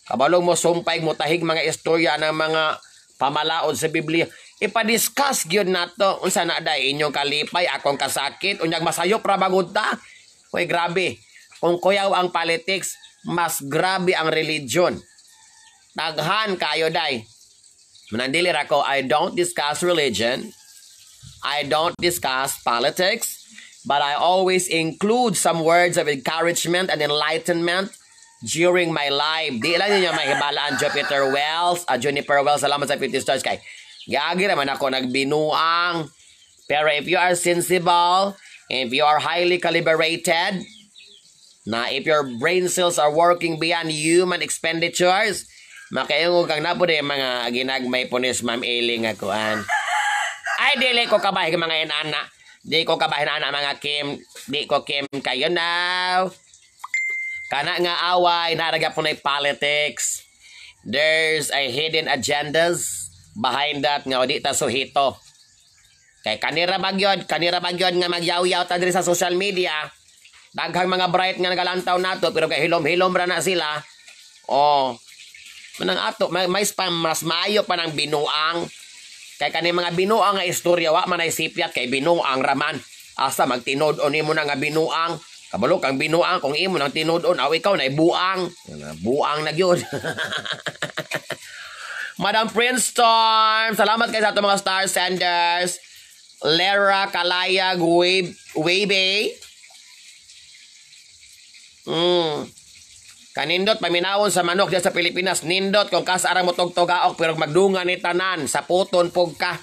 Kabalo mo sumpay mo tahig mga istorya ng mga pamalaod sa Biblia. Ipa-discuss gyud nato unsa na day inyong kalipay akong kasakit unyag masayop ra bagud ta. Hoy grabe. Kung kuyaw ang politics, mas grabe ang religion. Daghan kayo day. Manandili ra ko, I don't discuss religion. I don't discuss politics, but I always include some words of encouragement and enlightenment during my life. Di lang niyo mahibalaan Jupiter Wells, Juniper Wells, salamat sa 50 stars kay. Gagi naman ako nagbinuang. Pero if you are sensible, if you are highly calibrated, na if your brain cells are working beyond human expenditures, makaingo kang napo de mga ginagmay punis Ma'am Ailing akuan. Ay dili ko kabahin mga inana. Di ko kabahin ana mga Kim. Di ko Kim kayo now. Kana nga away naraga po na politics. There's a hidden agendas behind that nga di ta suhito. Kay kanira bagyod nga magyaw-yaw ta diri sa social media. Daghang mga bright nga nagalantaw nato pero kay hilom-hilom ra na sila. Oh. Manang ato may spam mas maayo pa ng binuang. Kay kani mga binuang nga istorya wa man ay sipyat kay binuang raman. Asa magtinud-on nimo na nga binuang. Kabalo kang binuang kung imo nang tinud-on aw ikaw na buang. Buang na gyud. Madam Prince Storm, salamat kayo sa ato mga star senders. Lera Kalaya Webe. Kanindot paminawon sa manok diyan sa Pilipinas. Nindot kung kasarang mo tugtugaok pero magdunga ni tanan sa puton pug ka.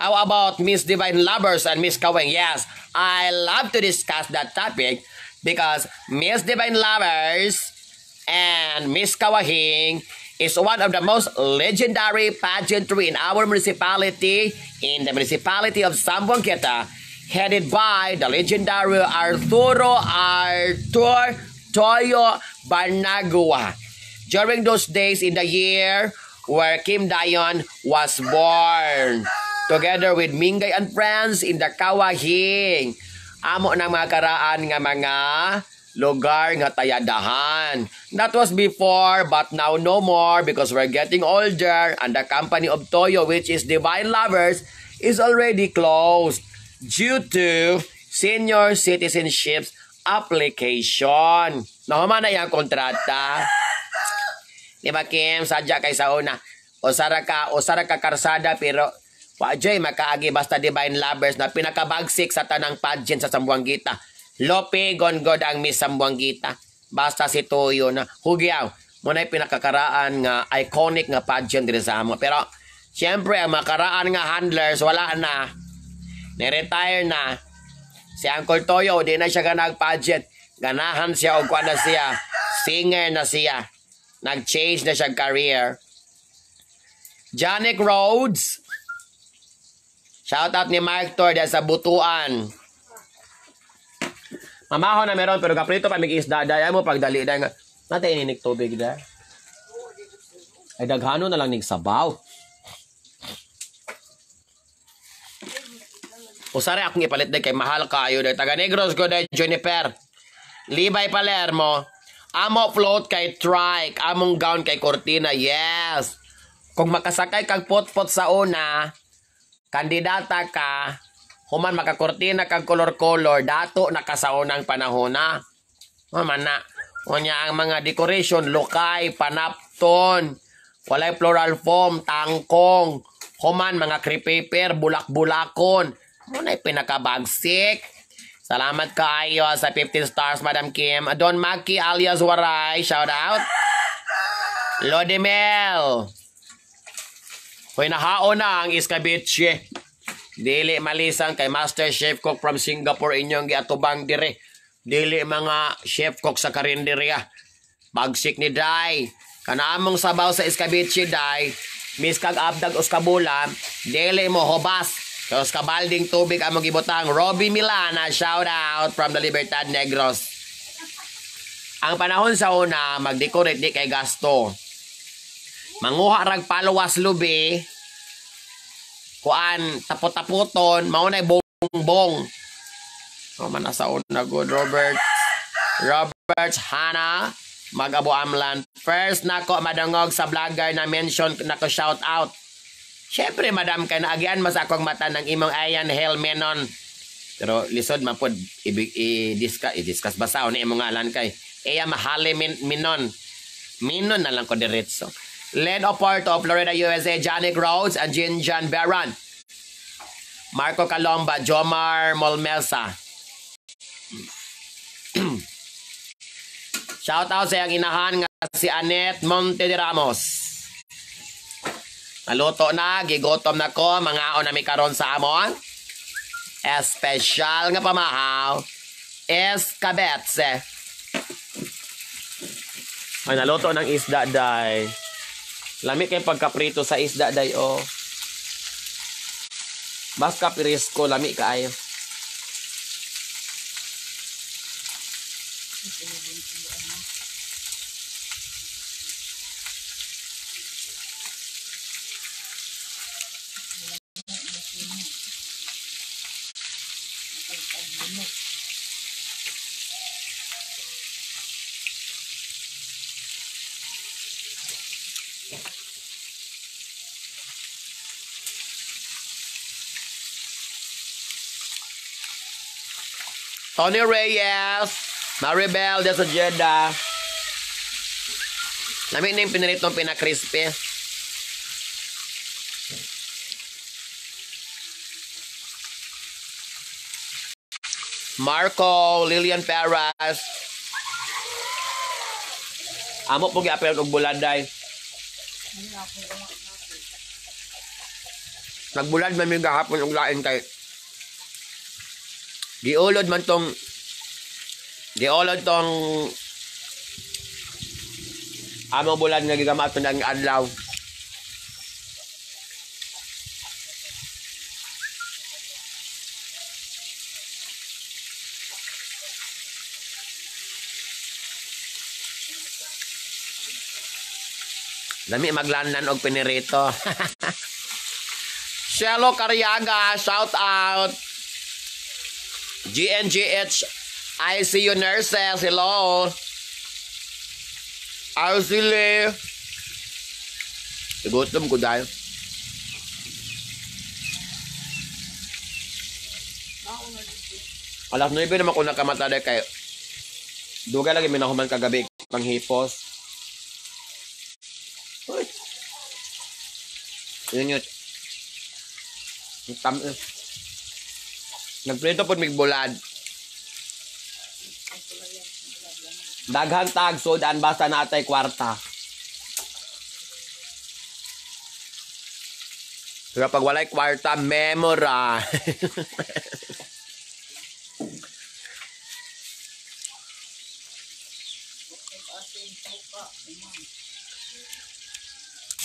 How about Miss Divine Lovers and Miss Kaweng? Yes, I love to discuss that topic because Miss Divine Lovers and Miss Kawahing is one of the most legendary pageantry in our municipality, in the municipality of Zamboanguita, headed by the legendary Arturo Toyo Barnagua. During those days in the year where Kim Dayon was born, together with Mingay and friends in the Kawahing, amo ng mga karaan nga mga lugar nga tayadahan. That was before, but now no more because we're getting older and the company of Toyo, which is Divine Lovers, is already closed due to senior citizenships application. Nahuman na yung kontrata. Di ba, Kim? Sadya kay sa una. Usara ka karsada pero wajay makaagi basta Divine Lovers na pinakabagsik sa tanang pageant sa Zamboanguita. Lope gongod ang Miss Zamboanguita. Basta si Toyo na hugyaw. Muna'y pinakakaraan nga iconic nga pageant din sa amo. Pero siyempre ang makaraan nga handlers wala na. Ni-retire na. Si Uncle Toyo di na siya ka nag-pageant. Ganahan siya o kuha na siya. Singer na siya. Nag-change na siya career. Janek Rhodes. Shout out ni Mark Tor sa Butuan. Mamaho na meron pero kaprito pa mig isda daya mo pagdali daya nga. Natay ininik tubig da. Ay daghano na lang nig sabaw. Usare akong ipalit day kay mahal kayo day taga Negros ko day Juniper. Libay Palermo. Amo float kay trike, among gown kay cortina. Yes. Kung makasakay kag pot-pot sa una, kandidata ka, human makakortina kag color-color, dato nakasaunang panahon na. Mana, unya ang mga decoration, lokay, panapton, walay floral foam, tangkong, human mga crepe paper, bulak-bulakon. Muna'y pinakabagsik. Salamat kayo sa 15 stars, Madam Kim. Don Maki alias Waray, shout out. Lodimel. Hoy nahaon na ang iskabiche. Dili malisang kay Master Chef Cook from Singapore inyong giatubang dire. Dili mga chef cook sa karinderya. Bagsik ni Day. Kanaamong sabaw sa iskabiche Day. Miss kag abdag uskabula, dili mo hobas. Kay uskabalding tubig among gibutang. Robbie Milana, shout out from the Libertad Negros. Ang panahon sa una, mag-decorate di kay gasto. Manguha rag paluwas lubi. Kuan tapot-tapoton, maunay bongbong. O man sa una good Robert Hana Mag-Abo Amlan. First nako madangog sa vlogger na mention nako shout out. Syempre madam kay naagyan mas akong mata ng imong ayan Hel Menon. Pero lisod man pod i-discuss basa ni imong ngalan kay Eya Mahali Minon. Minon na lang ko diretso. Len Oporto, Florida, USA, Janik Rhodes, and Jinjan Baron. Marco Calomba, Jomar Molmesa. Shout out sa iyang inahan nga si Annette Monte de Ramos. Naluto na, gigotom na ko, mga na mi karon sa amon. Espesyal nga pamahaw. Escabetse. Ay, naluto ng isda, day. Lami kay pagkaprito sa isda day o. Basta piris ko lami kaayo. Tony Reyes, Maribel de Sojeda. Lami na yung piniritong pinakrispy. Marco, Lilian Perez. Amo po gi-apel og buladay. Nagbulad man mi gahapon og lain kay giulod tong among bulad nga gigamit ng adlaw. Dami maglanan og pinirito. Shelo Cariaga, shout out. GNGH ICU nurses, hello. Arsile. Igutom ko dahil. Alas 9 naman ko nakamata dahil kayo. Duga lagi minahuman kagabi panghipos. Uy. Yun yun. Nagprito po migbulad. Daghang tag sudan basta natay kwarta. Pero pag walay kwarta, memora.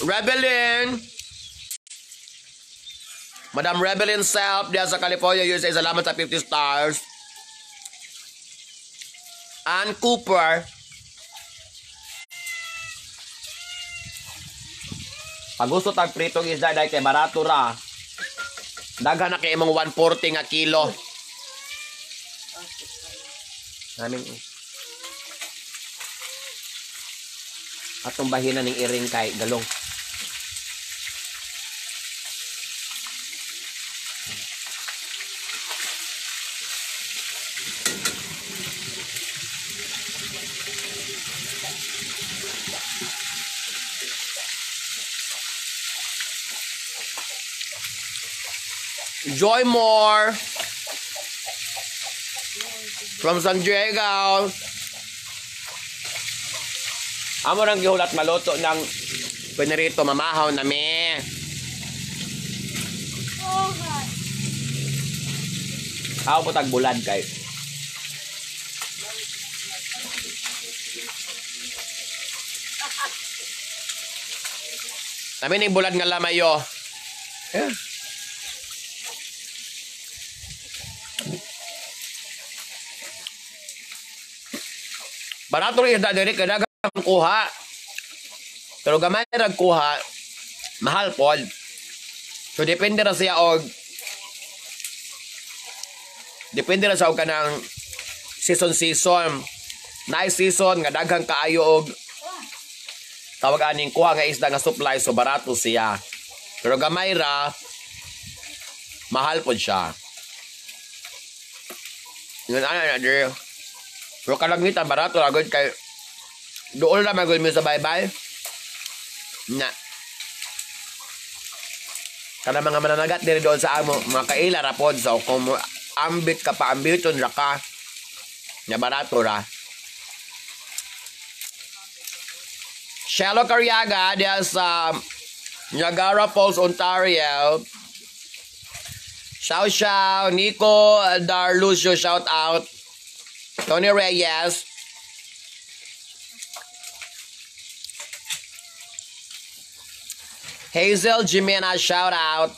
Rebelin. Madam Rebelin Self diya sa California, USA. Salamat sa 50 stars. Ann Cooper. Pag gusto tag pritong isda dahil kay barato ra. Daghan na kay imong 140 nga kilo. Naming atong bahinan ning iring kay galong. Joy Moore from San Diego. Amo nang gihulat maluto ng pinirito mamahaw na me. Ako po tagbulad kay. Kami ni bulad nga lamayo. Yeah. Barato rin isda diri kada ang kuha. Pero gamay ra kuha, mahal pod. So depende ra siya og kanang season. Nice season nga daghang kaayo og tawag aning kuha nga isda nga supply, so barato siya. Pero gamay ra, mahal pod siya. Yun ana na pero kalangitan, barato agad kay doon na magul mo sa bye-bye. Na. Kada mga mananagat diri doon sa amo, mga kaila rapod. So kung ambit ka pa, ambiton ra ka, na barato ra. Shello Cariaga, diya sa Niagara Falls, Ontario. Shout, Nico Darlucio, shout out. Tony Reyes. Hazel Jimena, shout out.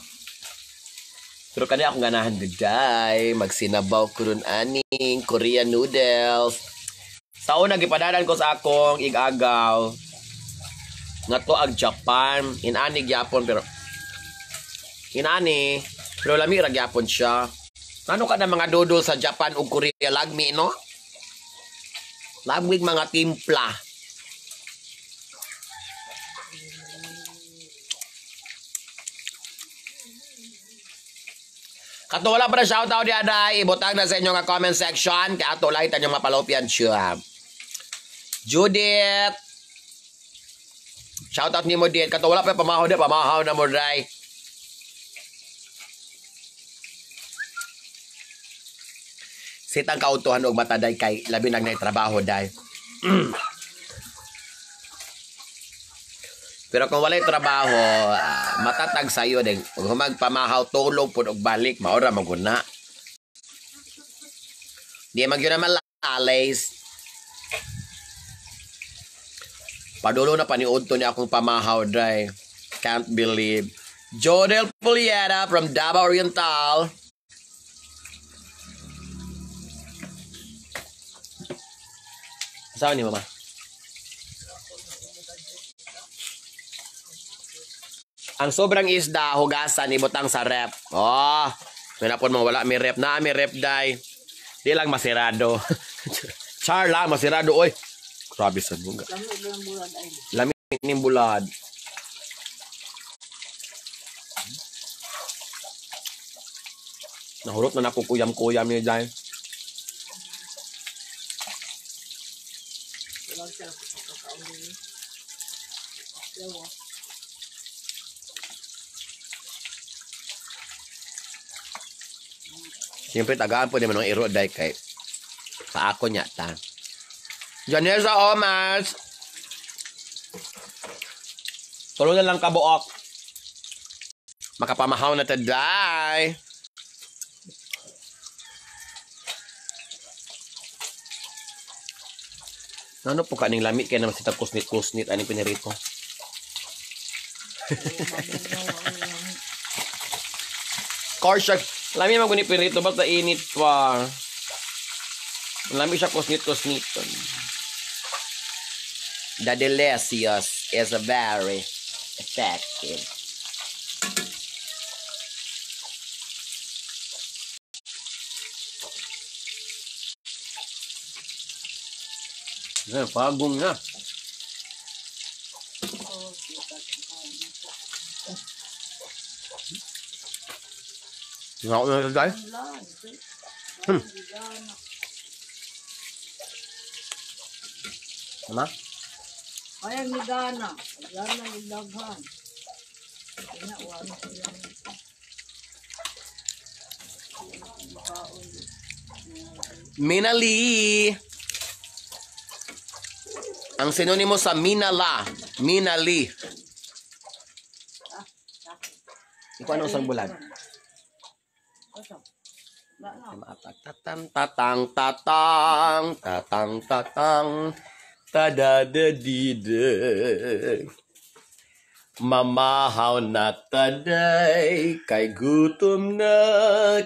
Pero kanya akong ganahan gaday. Magsinabaw ko rin aning Korean noodles. Sa una, gipadanan ko sa akong igagaw. Nga to ag Japan. Inani gyapon pero pero lami ra gyapon siya. Ano ka na mga dodo sa Japan o Korea lagmi, no? Lagmig mga timpla. Kato wala pa na shoutout di aday. Ibutang na sa inyo nga comment section. Kaya ato lang itanyong mapalopian siya. Judith. Shoutout ni mo din. Kato wala pa pamahaw di. Pamahaw na mo day. Sitang kautuhan og mataday kay labi nang naitrabaho day. Pero kung walay trabaho, matatag sayo din. Kung magpamahaw tulog pud og balik, maura maguna. Di magyud na malalis. Padulo na paniudto ni akong pamahaw day. Can't believe. Jodel Puliera from Davao Oriental. Saan ni mama? Ang sobrang isda, hugasan, ibutang sa rep. Oh, may napon mo, wala, may rep na, may rep day. Di lang masirado. Char lang, masirado, oy. Grabe sa bunga. Lamig ng bulad. Nahurot na nakukuyam-kuyam niya dyan. Siyempre tagaan po naman ng iro dahil kay sa ako niya ta. Janessa Omas. Tulo na lang kabuok. Makapamahaw na taday. Ano po kaning lami kaya naman sitag kusnit-kusnit aning pinirito. Korsyak. Lami mo guni pirito basta init pa. Lami siya kusnit-kusniton. The delicious is very effective. Pagong na. Ngạo na guys. Sama? Ay, ang nigana. Yan ang ilaghan. Inawan ko yan. Minali. Ang sinonimo sa minala. Minali. Ikaw anong sang bulan? Tatang tatang tatang tatang tatang tadadadide. Mamahaw na taday kay gutom na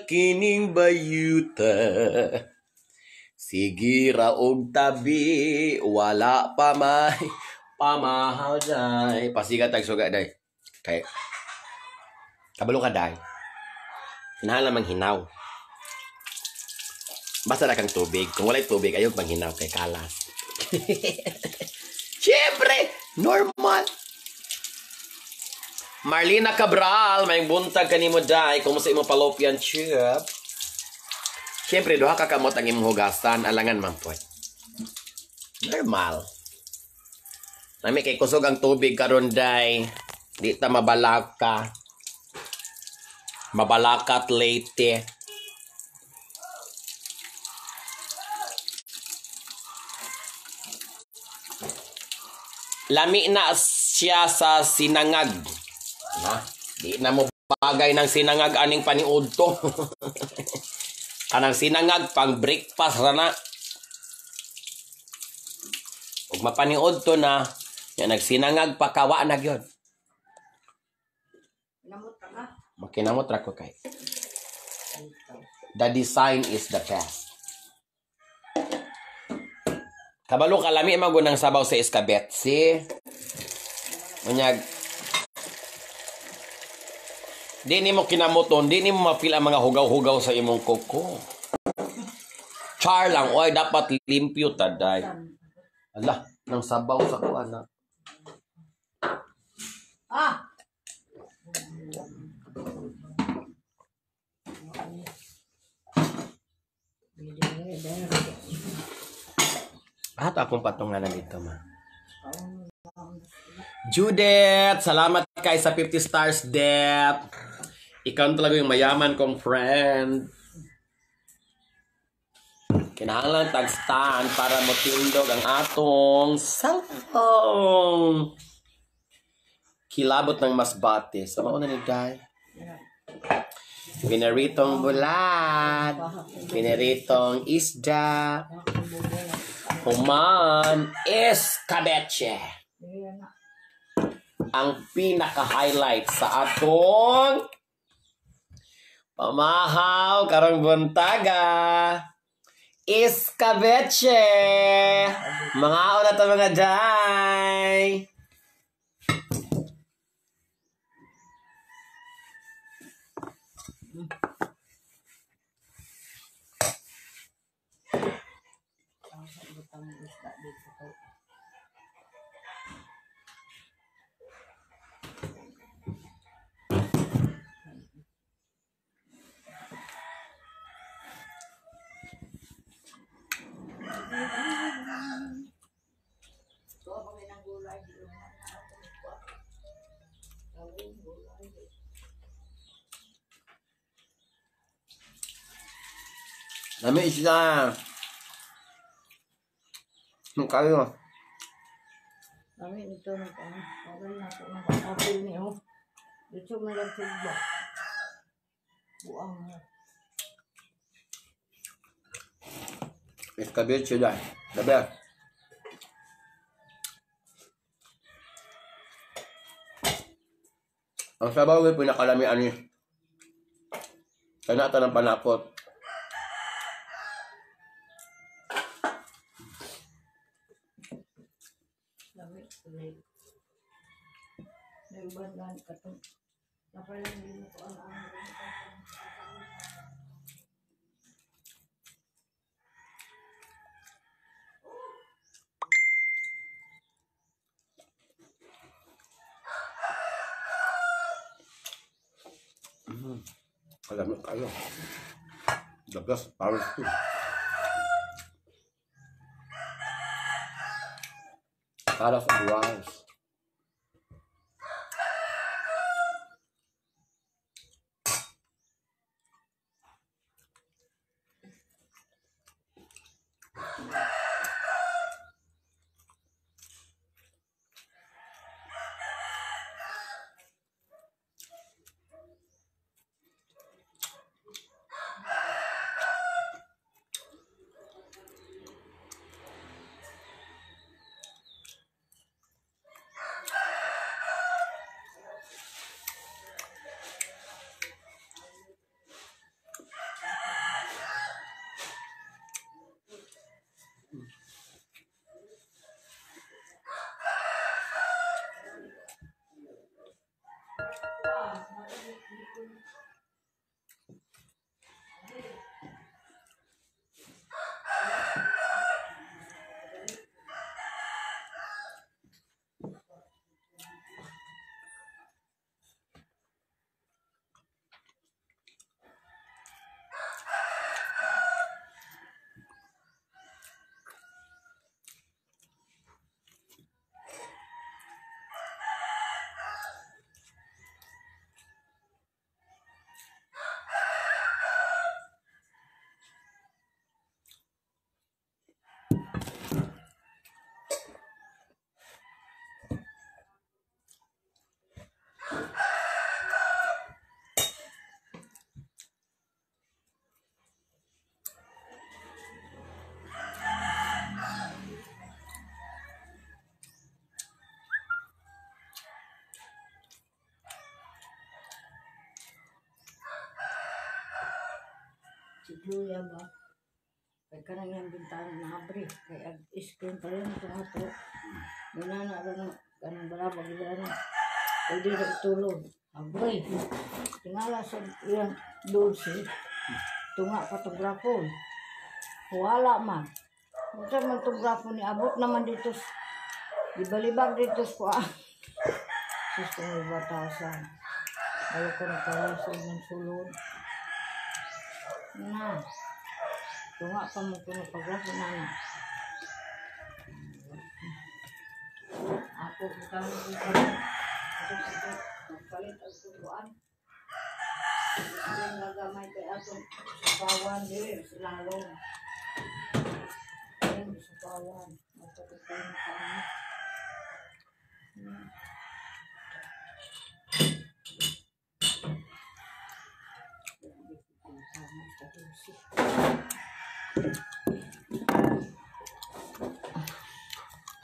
kining bayuta. Sige raog tabi wala pa may pamahaw day. Pasigat tag suga day. Kay kabalo ka day. Hinahala mang hinaw. Basta na kang tubig. Kung wala'y tubig, ayog mang hinaw kay kalas. Siyempre, normal. Marlina Cabral, may buntag kanimo day. Kung sa imong fallopian tube. Siyempre, duha ka kamot ang imong hugasan. Alangan man po. Normal. Nami kay kusog ang tubig karon day. Di ta mabalaka. Mabalakat late. Lami na siya sa sinangag. Na, di na mo bagay ng sinangag aning paniudto. Kanang sinangag pang breakfast na. Ug mapaniudto na, ya nagsinangag pa kawa na gyud. Namot ka na. Makinamot ra ko kay. The design is the best. Kabalo kalami magunang sabaw sa iskabetsi. Unyag. Di ni mo kinamuton, di ni mo mapil ang mga hugaw-hugaw sa imong kuko. Char lang, oy dapat limpyo taday. Ala, nang sabaw sa kuan na. Ah! At akong patunganan dito, ma. Judith, salamat kay sa 50 stars, Dep. Ikaw talaga yung mayaman kong friend. Kinahanglan tag-stand para motindog ang atong cellphone. Kilabot ng masbate. Sa mauna ni Day. Pinaritong bulat. Pinaritong isda. Human escabeche. Ang pinaka-highlight sa atong pamahaw karong buntaga. Escabeche. Mga una to mga day. Dami isda. Nung kayo. Kami ito na ito. Okay na ito. Nakapil niyo. Dito mo lang sila. Buang na. Escabeche dai. Dabe. Ang sabaw ay pinakalami ani. Kana ta ng panakot. Lami, kulay. Naibad lang katong. Napalang din ko ang Alam mo kayo. The best Paris food. Karas of rice. si Julia ba? Kaya ka nang yung bintana na abre. Kaya screen pa rin ito nga ito. Muna na rin kanang balabag iba na. Pwede na itulog. Abre. Tingala sa iyang dulce. Tunga patografon. Wala man. Masa man tografon ni abot naman dito. Ibalibag dito sa sus kung may batasan. Ayaw ko nagkalasod ng sulod. Na. Tunga pa mo kung nagpagrafon na na. Ako kami ikaw. Magpalit ang turuan. Yung nagamay kay atong sapawan din, silalong. Ayun, sapawan. Magpapagpapin na kami.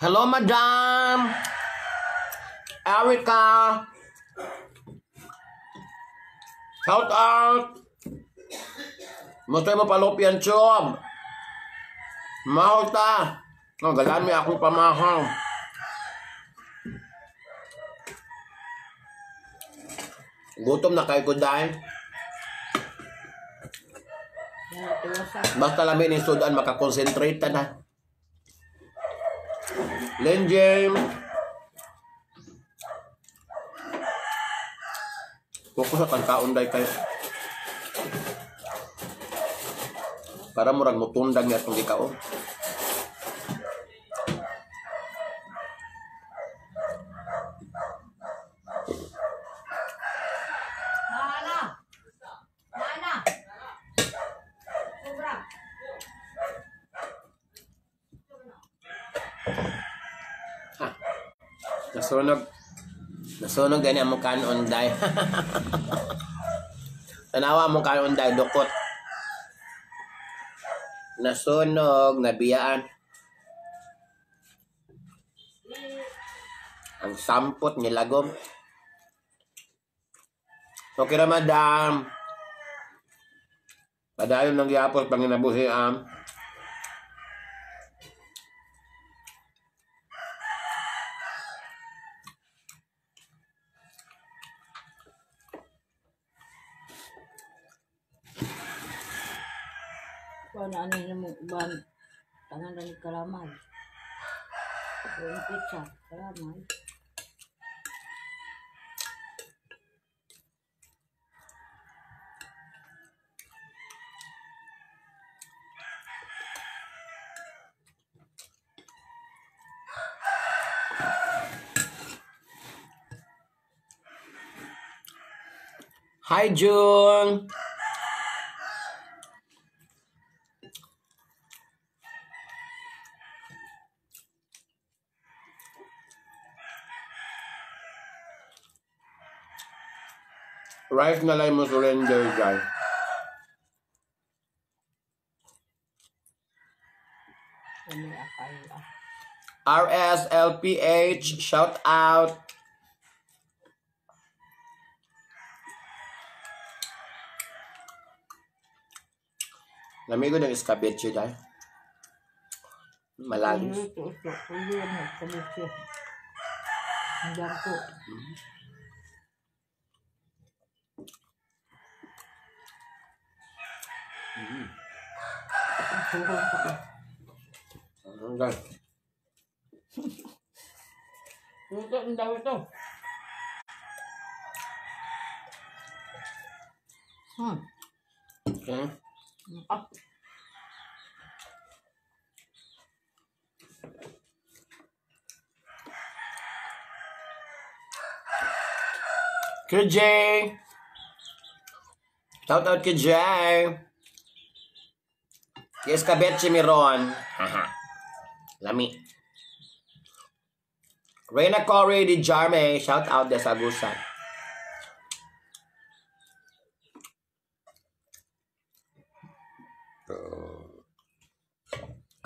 Hello, Madam! Erica! Shout out! Mustay mo palopian chom! Mahal ta! Oh, galaan may akong pamahal. Gutom na kayo ko dahil. Basta lamin yung sudan, makakonsentrate ta na. Len James. Fokus sa tangkaon day kayo. Para murag mutundag niya itong ikaon. Nasunog gani ang kanon day. Tanawa mo kanon day dukot. Nasunog, nabiyaan. Ang sampot nilagom. Okay ra, madam. Padayon ng gihapon panginabuhian. Paano ano mo ban tangan na ni kalamay. Yung pizza, kalamay. Hi, June. Rice na lang mo surrender, guys. Ano akay ah. RSLPH, shout out. Lamigo ng escabeche, guys. Malagos. Ito. Pwede yan mo. Kamusi. Ang dako. Ang suhong pa. Guys. Ito, ang daw ito. Okay. Ah. KJ. Shout out kay Jay. Yes, kabetche miron. Haha. Lami. Reyna Corey di Jarme. Shout out de Sagusan.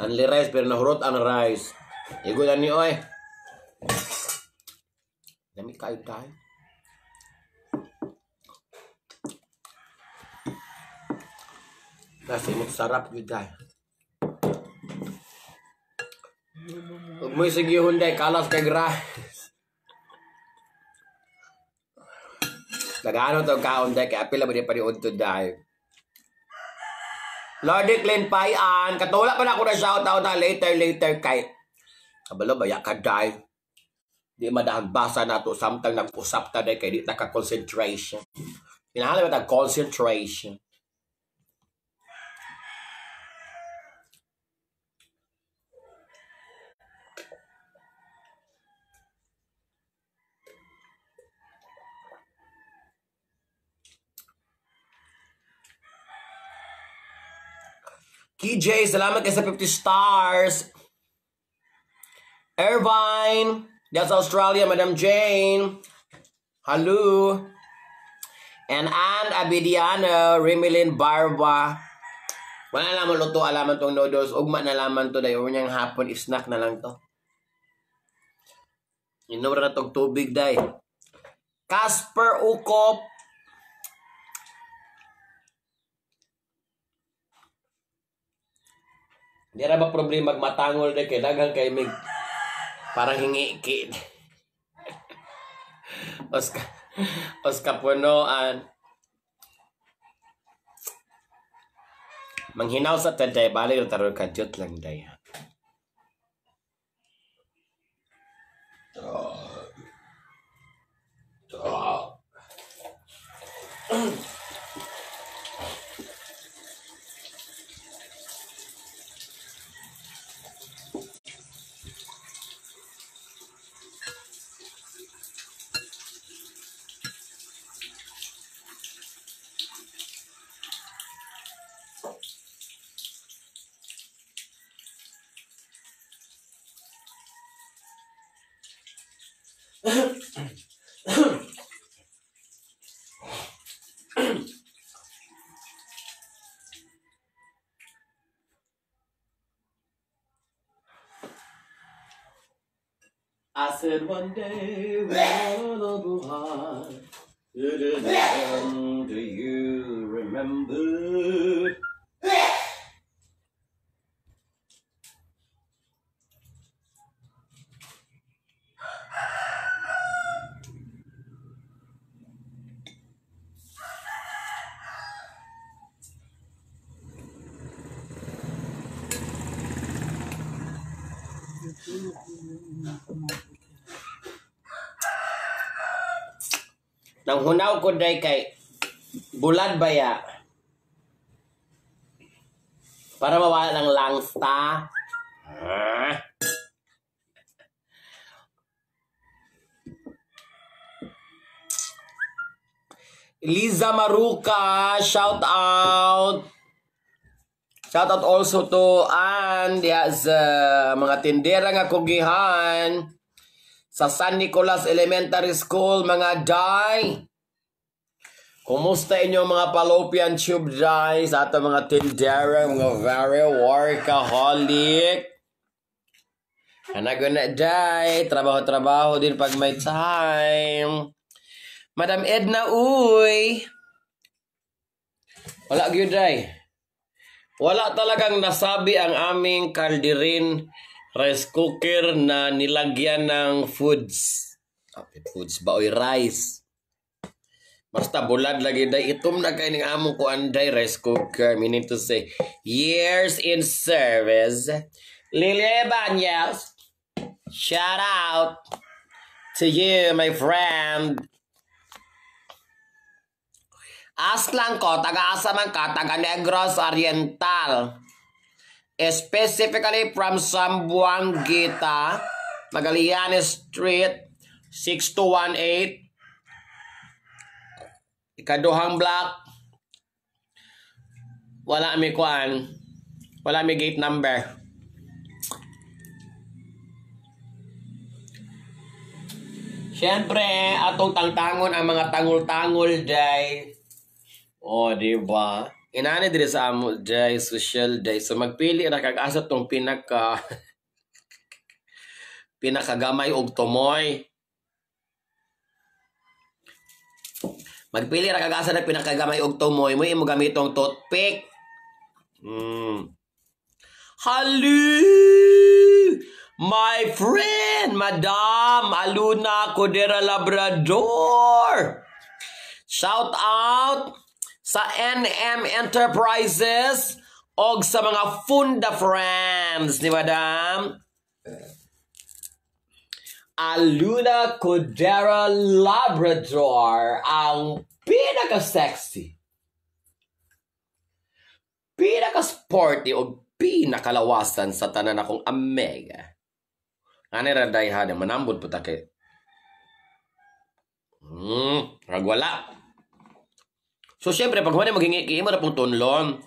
Only rice pero nahurot ang rice. Igulan ni oy. Lami kayo tayo. Kasi sarap yun dahil. Huwag mo sige Hyundai, kalas kay rice. Nagano to ka Hyundai, kaya pila ba di pa ni Unto dahil. Lordy Clean Payan, katulak pa na ako na shoutout na later kay. Kabalo ba, ka dahil. Di madahang basa na to, samtang nag-usap ta dahil kay di naka-concentration. Pinahala ba concentration? KJ, salamat kayo sa 50 stars. Irvine, that's Australia, Madam Jane. Hello. And Ann Abidiano, Rimilin Barba. Wala naman luto, alaman tong noodles. Ugma na laman to dayo. Unyang hapon, snack na lang to. Inura na tong tubig day. Casper Ukop. Di na ba problema magmatangol day kay daghang kay mig parang hingi kid. Oscar punoan. Manghinaw sa taday, balik na taro kadyot lang day. I said one day we're gonna buhay. December. Nang hunaw ko day kay bulad ba ya? Para mawala ng langsta. Liza Maruca, shout out. Shout out also to Ann, sa mga tindera nga kugihan sa San Nicolas Elementary School, mga day. Kumusta inyong mga fallopian tube day sa ato mga tindera, mga very workaholic. Kanaguna day, trabaho-trabaho din pag may time. Madam Edna, uy. Wala gyud day. Wala talagang nasabi ang aming kalderin rice cooker na nilagyan ng foods. Foods ba oy rice. Basta bulad lagi day. Itom na kayo ng among kuanday rice cooker. Meaning to say, years in service. Lily Banyas, shout out to you, my friend. Ask lang ko, taga-asa man ka, taga Negros Oriental. Specifically from Sambuanguita, Magallanes Street, 6218. Ikaduhang block. Wala mi kuan. Wala mi gate number. Siyempre, atong tangtangon ang mga tangol-tangol day. Oh, di ba? Inani diri sa amo day social day. So magpili ra kag asa tong pinakagamay og tumoy. Magpili ra kag asa na pinakagamay og tumoy, mo imo gamitong toothpick. Hello, my friend, Madam Aluna Codera Labrador. Shout out sa NM Enterprises og sa mga Funda friends ni Madam Aluna Codera Labrador, ang pinaka-sexy, pinaka-sporty o pinakalawasan sa tanan akong amega. Ano ra dayha na manambod po ta kay ragwala. So, syempre, pag huwag na maghingi, mo na pong tunlon.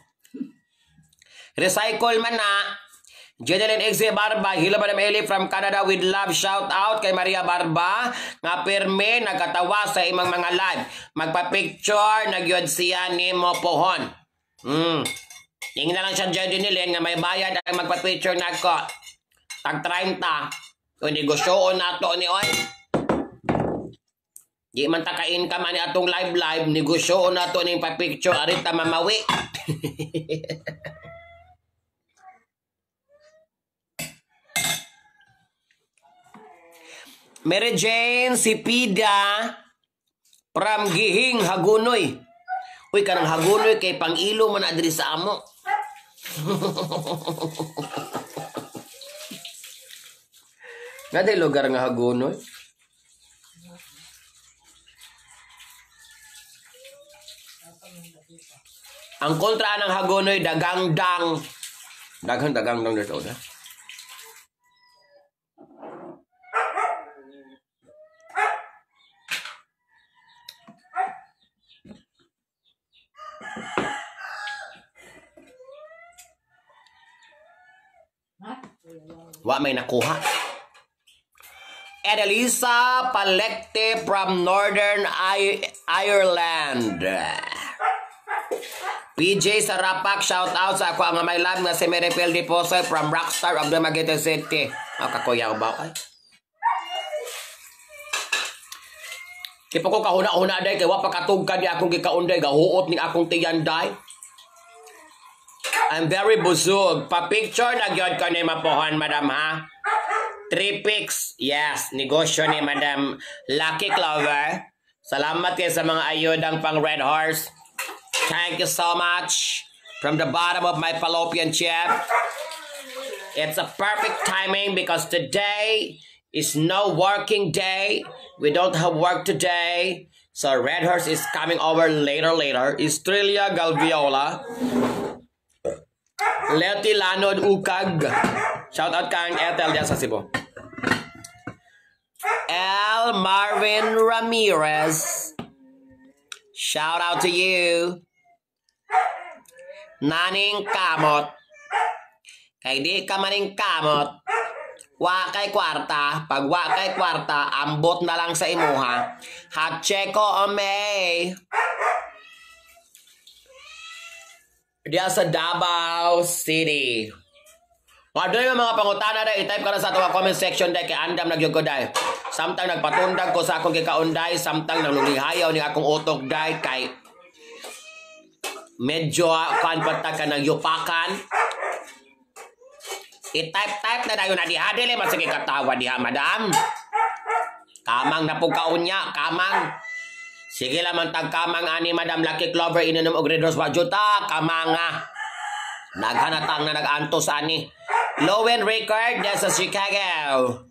Recycle man na. Jeneline Exe Barba, hello Madam Eli from Canada with love. Shout out kay Maria Barba. Nga perme, nagkatawa sa imang mga live. Magpa-picture, nagyod siya ni mo pohon. Tingin na lang siya Jeneline nga may bayad ang magpa-picture na ko. Tag 30. Kung negosyoon na to ni Oy. Di man takain ka man ni atong live negosyo na to ning pa-picture arita mamawi. Mary Jane Sipida from Gihing Hagunoy. Uy, kanang Hagunoy kay pang-ilo man na diri sa amo. Nga lugar nga Hagunoy. Ang kontra ng Hagonoy, dagangdang. Dagangdang dito. Wa may nakuha. Edelisa Palecte from Northern Ireland. PJ Sarapak, shout out sa ako ang may lab na si Meripel Deposo from Rockstar of the Magete City. Kakuyaw ba? Ay. Kipa ko kahuna-huna day, kaya wapakatugkan ni akong gikaunday, gahuot ni akong tiyanday. I'm very busog. Pa-picture na gyud ko ni Mapohan, madam ha? 3 pics. Yes, negosyo ni Madam Lucky Clover. Salamat kayo sa mga ayodang pang Red Horse. Thank you so much. From the bottom of my fallopian tube. It's a perfect timing because today is no working day. We don't have work today. So Red Horse is coming over later. Estrella Galviola. Leti Lanod Ukag. Shout out kang Ethel dyan sa Cebu. L. Marvin Ramirez. Shout out to you. Naning Kamot. Kay di ka maning kamot, wa kay kwarta, pag wa kay kwarta, ambot na lang sa imuha. Hatcheko Ome. Diya sa Davao City. Ano yung mga pangutana na i-type ka na sa itong comment section dahil kay andam nagyog ko dahil. Samtang nagpatundag ko sa akong kikaunday, samtang nangulihayaw ni akong utok dahil kay medyo kanpata ka ng yupakan. I-type na dayo na dihadili, masige katawa diha, madam. Kamang na po kaunya, kamang. Sige lamang tagkamang ani, Madam Lucky Clover, ininom og Red Horse Wajuta, kamanga. Naghanatang na nag-antos ani. Lowen Record, that's sa Chicago.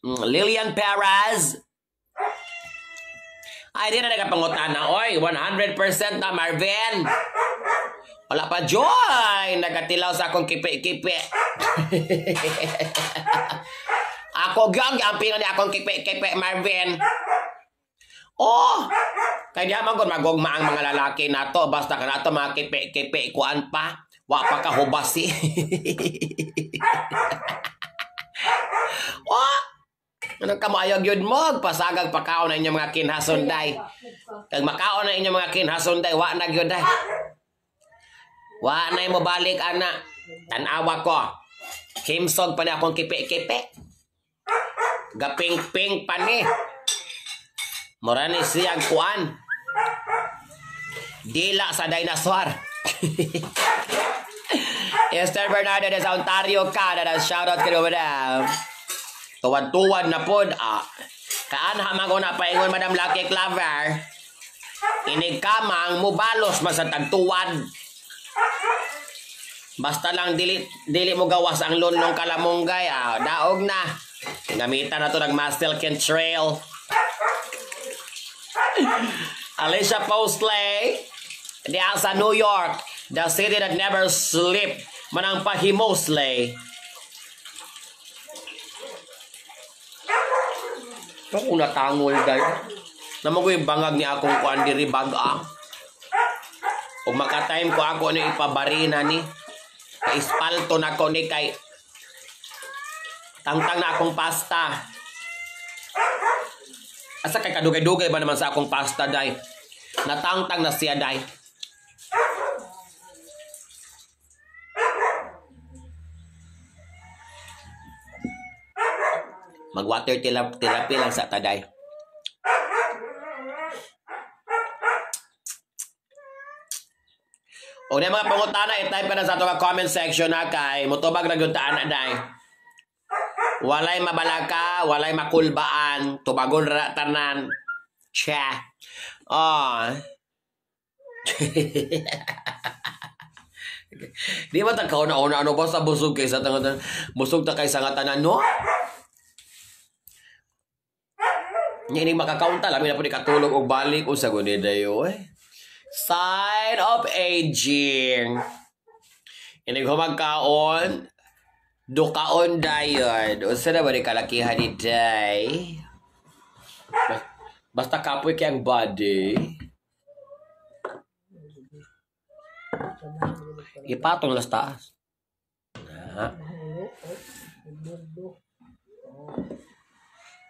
Lillian Perez. Ay, di na nagapangutana. Oy, 100% na, Marvin. Wala pa, Joy. Nagatilaw sa akong kipi-kipi. Ako gyang ampingan ni akong kipi-kipi, Marvin. Oh, kaya di magugma ang mga lalaki na to. Basta ka na to mga kipi-kipi. Kuan pa. Wa pa ka hubasi. Oh, anong kamayag yun mo? Pasagag pakaon na inyong mga kinhasunday. Kag makaon na inyong mga kinhasunday, wa na gyud day. Wa na mo balik ana. Tanawa ko. Kimsog pa na akong kipi-kipi. Gaping-ping pa ni. Morani siyang kuan. Dila sa dinosaur. Esther Bernardo de sa Ontario, Canada. Shoutout ka naman. Tuwad-tuwad na pod. Kaan hamang na paingon, Madam Lucky Clover. Inig kamang mubalos masatag tuwad. Basta lang dili mo gawas ang lunong kalamunggay. Daog na. Gamitan na to ng Mastel Trail. Alicia Postley. Diya sa New York. The city that never sleep. Manang pahimosley. Kung natangol dahil. Naman ko yung bangag ni akong kuan diri baga. Kung makatime ko ako ni ipabarina ni. Ispalto na ko ni kay tangtang na akong pasta. Asa kay kadugay-dugay ba naman sa akong pasta day? Natangtang na siya day. Mag-water therapy lang sa taday. O na mga pangutana, i-type ka na sa itong comment section na kay mutubag na guntaan na day. Walay mabalaka, walay makulbaan, tubagon ratanan. Cha. Oh. Di ba tagkaw na una ano ba sa busog kay sa tangan busog ta kay sa ngatanan no? Ini makakaunta lamin na po ni katulog og balik o sa guni dayo eh. Sign of aging. Ini humagkaon dukaon dayon. Unsa na ba ni kalakihan ni day? Basta kapoy kay ang body. Ipatong las taas.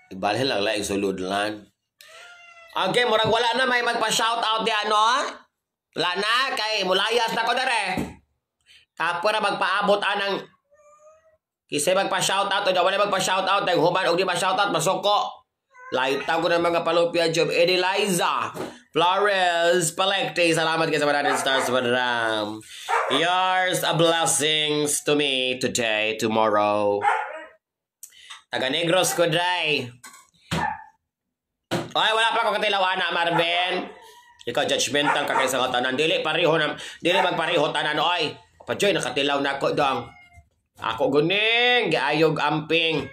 Ibalhin lang lang isulod lang. Okay, murag wala na may magpa-shoutout di ano? Wala na, kay mulayas na ko dere. Kapo na magpaabot anang Kisay magpa-shoutout o wala magpa-shoutout dahil human o di ma-shoutout masuko. Laita ko ng mga palupya job. Edeliza Flores Palecte. Salamat kayo sa 100 stars madam. Yours a blessings to me today, tomorrow. Taga Negros ko day. Oy, wala pa ko katilaw ana Marvin. Ikaw judgmental ka kay sa tanan. Dili magpareho tanan oy. Pajoy nakatilaw na ako dong. Ako guning giayog amping.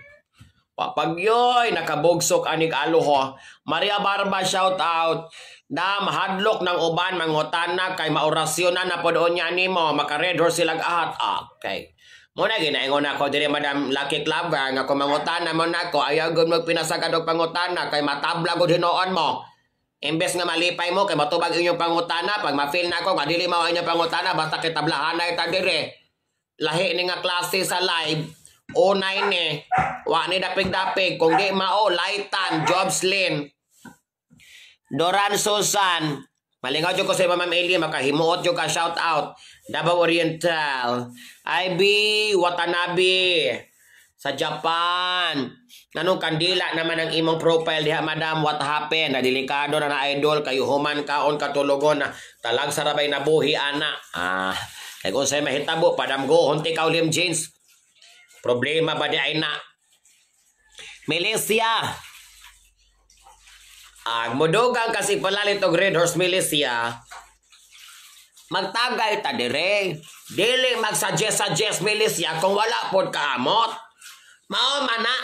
Papagyoy nakabugsok anig aloho. Maria Barba shout out. Dam hadlok ng uban mangutana kay maorasyon na podon niya nimo maka red horse silag ahat. Okay. Muna ginaingon ako diri Madam Lucky Clover nga kung mangutana mo nako ayaw gud magpinasagad og pangutana kay matabla gud hinoon mo. Imbes nga malipay mo kay matubag inyong pangutana pag ma-feel nako nga dili mao inyong pangutana basta kay tablahanay ta dire. Lahi ni nga klase sa live o nine ni wa ni dapig-dapig kung di mao Laitan Jobslin Doran Susan malingaw jud ko sa Ma'am Eli makahimuot jud ka shout out Davao Oriental IB Watanabe sa Japan nganong kandila naman ang imong profile diha madam what happened na delikado na idol kayo human kaon katulogon na talag sarabay na buhi ana kay kung sa'yo mahitabo, padamgo, hunti ka ulim jeans. Problema ba di ay na? Milicia. Mudugang kasi palalit og Red Horse Milicia. Magtagay ta dire. Dili mag-suggest Milicia kung wala pod kaamot. Mao mana.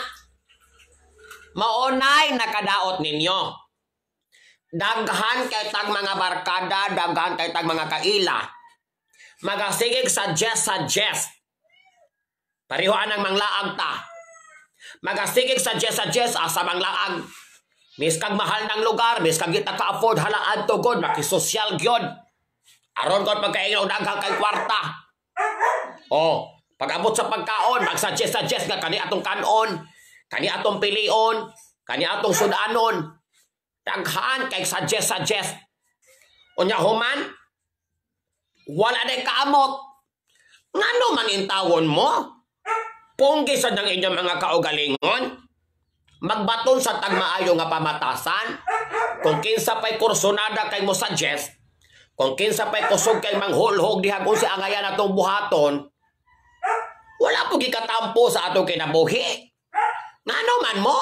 Maunay nakadaot ninyo. Daghan kay tag mga barkada, daghan kay tag mga kaila. Magasigig suggest. Pareho anang manglaag ta. Magasigig suggest asa manglaag. Miskag mahal ng lugar, miskag kita ka-afford halaan to god, makisosyal gyud. Aron god pagkaingon daghang kay kwarta. Pag-abot sa pagkaon, mag-suggest nga kani atong kanon, kani atong pilion, kani atong sudanon. Daghan kay suggest. Unya human wala na kaamot. Ngano man intawon mo? Punggi sa ng inyong mga kaugalingon? Magbaton sa tagmaayo nga pamatasan? Kung kinsa pa'y kursonada kay mo suggest, kung kinsa pa'y kusog kay manghulhog diha kung si angayan atong buhaton, wala po gikatampo sa atong kinabuhi. Ngano man mo?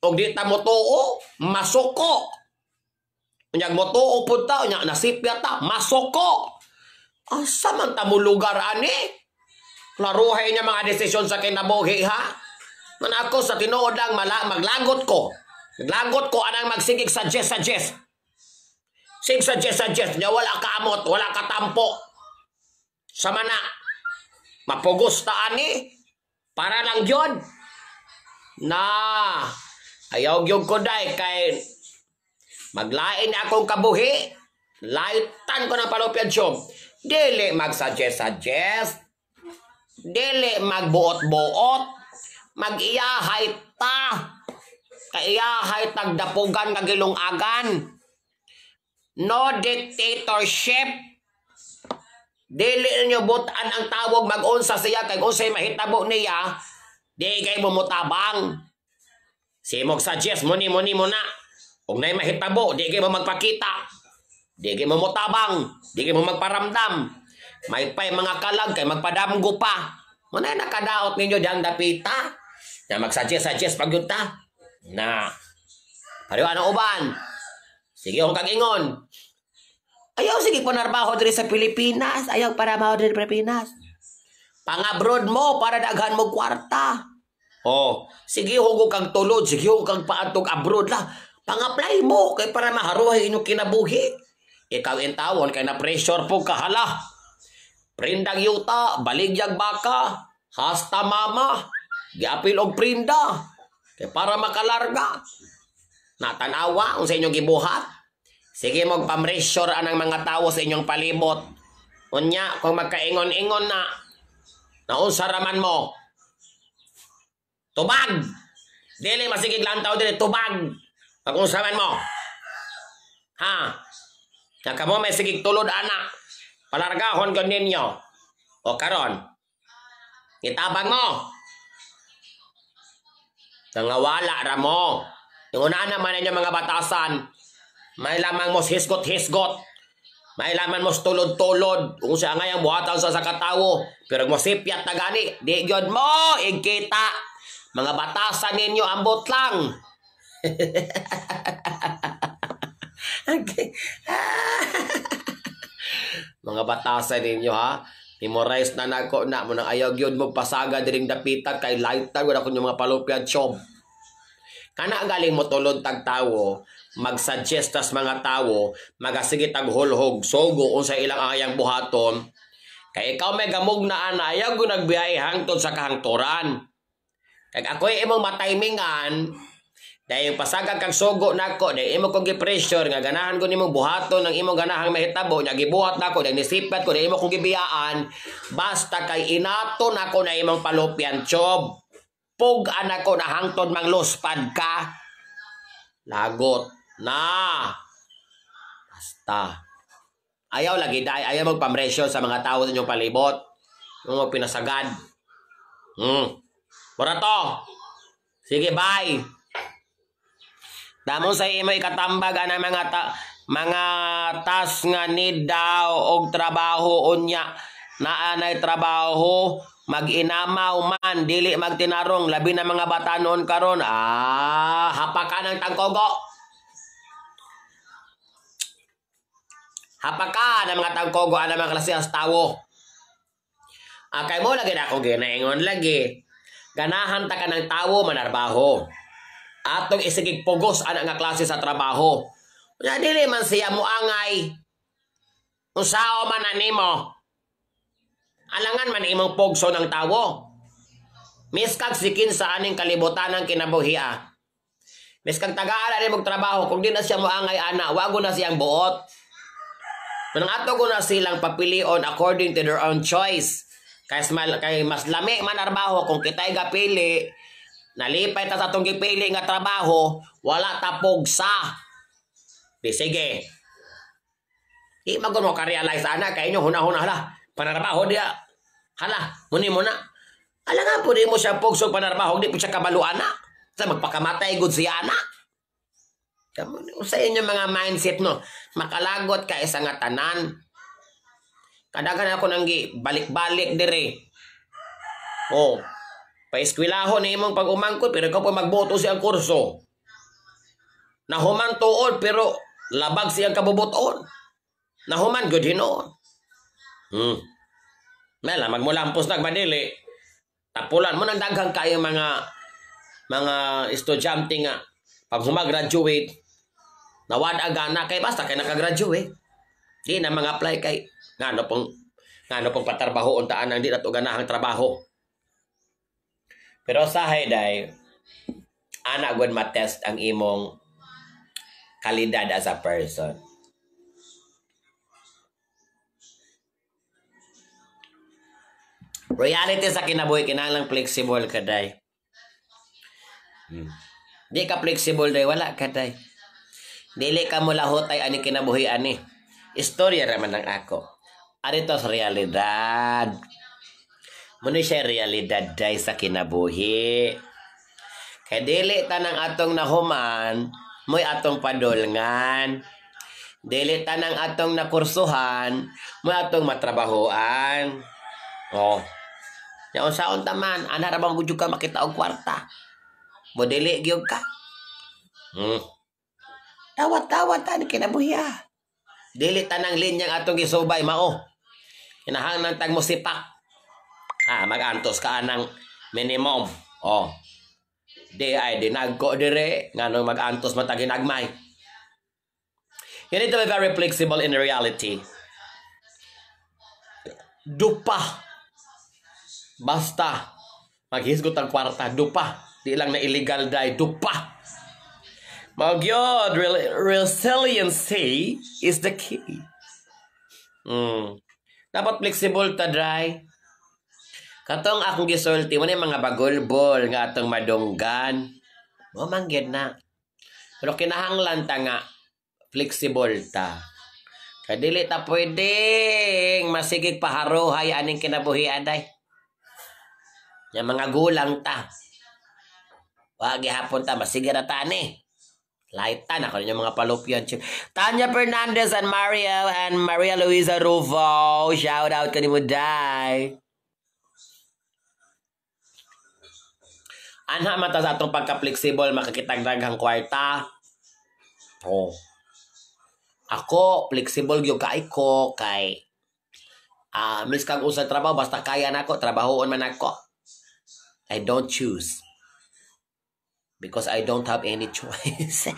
O di ta mo tuo, masuko. Unyag mo tuo po ta, unyag nasipya ta, masoko. Asa man ta mo lugar ani? Klaruhay niya mga desisyon sa kinabuhi ha? Man ako sa tinuod lang maglagot ko. Maglagot ko anang magsigig suggest. Sig suggest niya wala kaamot, wala katampo. Sama na. Mapugos ta ani? Para lang yun. Ayaw gyud ko day kay maglain akong kabuhi. Laitan ko ng palupyan siyom. Dili mag-suggest. Dili magbuot-buot. Mag-iyahay ta. Kaiyahay tagdapugan kagilungagan. No dictatorship. Dili nyo butan ang tawag mag-unsa siya kay unsay mahitabo niya. Di kay mumutabang. Simog suggest muni mo na. Kung na'y mahitabo, di kayo mo magpakita. Di kayo mo mutabang. Di kayo mo magparamdam. May pa'y mga kalag kay magpadamgo pa. Muna nakadaot ninyo diyang dapita. Na mag-suggest pag yun ta. Pareho anong uban. Sige kung kag-ingon. Ayaw sige panarbaho diri sa Pilipinas. Ayaw panarbaho diri sa Pilipinas. Pang-abroad mo para daghan mo kwarta. Sige hugo kang tulod. Sige hugo kang paantog abroad lah. Pang-apply mo kay para maharuhay inyong kinabuhi. Ikaw intawon kay na pressure po kahala. Prindang yuta, baligyag baka, hasta mama, giapil og prinda. Kay para makalarga. Natanawa kung sa inyong gibuhat. Sige magpa-pressure anang mga tao sa inyong palibot. Unya kung magkaingon-ingon na naunsa raman mo. Tubag. Dili masigig lang tao dili tubag. Pag-unsaman mo. Nakamo may sigig tulod anak. Palargahon ko ninyo. O karon. Itabang mo. Nangawala ra mo. Yung una naman ninyo mga batasan, may lamang mo hisgot-hisgot. May laman mo tulod-tulod. Kung siya nga yung buhatan sa katawo. Pero mo sipyat na gani. Di yun mo. Igkita. Mga batasan ninyo, ambot lang. Okay. Mga batasan ninyo ha. Memorize na nako na mo nang ayaw gyud mo pasaga diring dapitan kay lifetime wala kun yung mga palupyan chob. Kana galing mo tulod tag tawo, mag-suggest tas mga tawo, magasige tag hulhog sogo unsa ilang ayang buhaton. Kay ikaw may gamog na ana ayaw gyud nagbiyahe hangtod sa kahangturan. Kag ako'y imong matimingan dahil pasagag kang sugo nako dahil imo kong gi-pressure nga ganahan ko nimong buhaton ng imong ganahang mahitabo nya gibuhat nako dahil nisipat ko dahil imo kong gibiyaan basta kay inato nako na imong palupyan chob pug anako na hangtod mangluspad ka lagot na basta ayaw lagi dai ayaw magpamresyon sa mga tao sa inyong palibot mo pinasagad Borato sige bye. Damo sa imo ikatambag ana mga tas nga need daw og trabaho unya naanay trabaho mag-inamaw man dili magtinarong labi na mga batanon karon hapakan ng tangkogo. Hapakan ng mga tangkogo ana mga klase as tawo. Kay mo lagi na ako ginaingon lagi. Ganahan ta ka ng tawo manarbaho. Atong isigig pugos ana nga klase sa trabaho. Nya dili man siya muangay. Unsao man animo. Alangan man imong pugso ng tawo. Miskag sikin sa aning kalibutan ng kinabuhia. Miskag tagaan ani mong trabaho kung di na siya muangay ana, wago na siyang buot. Manang ato ko na silang papilion according to their own choice. Kay mas lami man trabaho kung kitay gapili. Nalipay ta sa itong gipili nga trabaho, wala ta pugsa. Di sige. Di magun mo ka-realize ana kay inyo hunahuna hala. Panarbaho dia. Hala, muni mo na. Ala nga po di mo siya pugso panarbaho, di po siya kabalo ana. Sa magpakamatay gud siya ana. Sa inyo mga mindset no, makalagot ka isa nga tanan. Kadagan ako nang balik-balik dire. Oh. Pa-eskwelahon ni imong pag-umangkot pero ikaw pa magboto siyang kurso. Nahuman tuod pero labag siyang kabubuton. Nahuman good hinoon. Mela magmulampos nagmadili. Tapulan mo nang daghang kayo mga estudyante nga pag humag-graduate nawad agana kay basta kay nakagraduate. Di na mga apply kay ngano pong patarbahoon taan ang di nato ganahang trabaho. Pero sahay day, ana gud matest ang imong kalidad as a person. Reality sa kinabuhi kinahanglang flexible ka day. Di ka flexible day wala ka day. Dili ka mo lahotay ani kinabuhi ani. Istorya raman ng ako. Arito sa realidad. Muna siya realidad day sa kinabuhi. Kaya dili tanang atong nahuman, mo'y atong padulngan. Dili tanang atong nakursuhan, mo'y atong matrabahoan. Oh. Yaon saon taman, ana ra bang gudyo ka makita og kwarta. Mo dili gyud ka. Tawat-tawat ani kinabuhi. Dili tanang linyang atong gisubay mao. Kinahanglan tag mo sipak. Magantos ka ng minimum. Oh. Di ay dinagko dire ngano magantos mataginagmay. You need to be very flexible in reality. Dupa. Basta maghisgot ang kwarta, dupa. Di lang na illegal dai, dupa. Magyod, resiliency is the key. Dapat flexible ta dai. Katong akong gisulti mo na mga bagulbol nga atong madunggan. Mo manggid na. Pero kinahanglan ta nga flexible ta. Kadili ta pwedeng masigig paharuhay aning kinabuhi aday. Yung mga gulang ta. Wag gihapon ta masigira ta ni. Laitan ako yung mga palupyan. Tanya Fernandez and Maria Luisa Rufo. Shout out kanimo day. Anha mata sa atong pagka-flexible makakitag daghang kwarta. Oh. Ako flexible gyud kay ko kay miss kang usa trabaho basta kaya nako trabahoon man ako. I don't choose. Because I don't have any choice.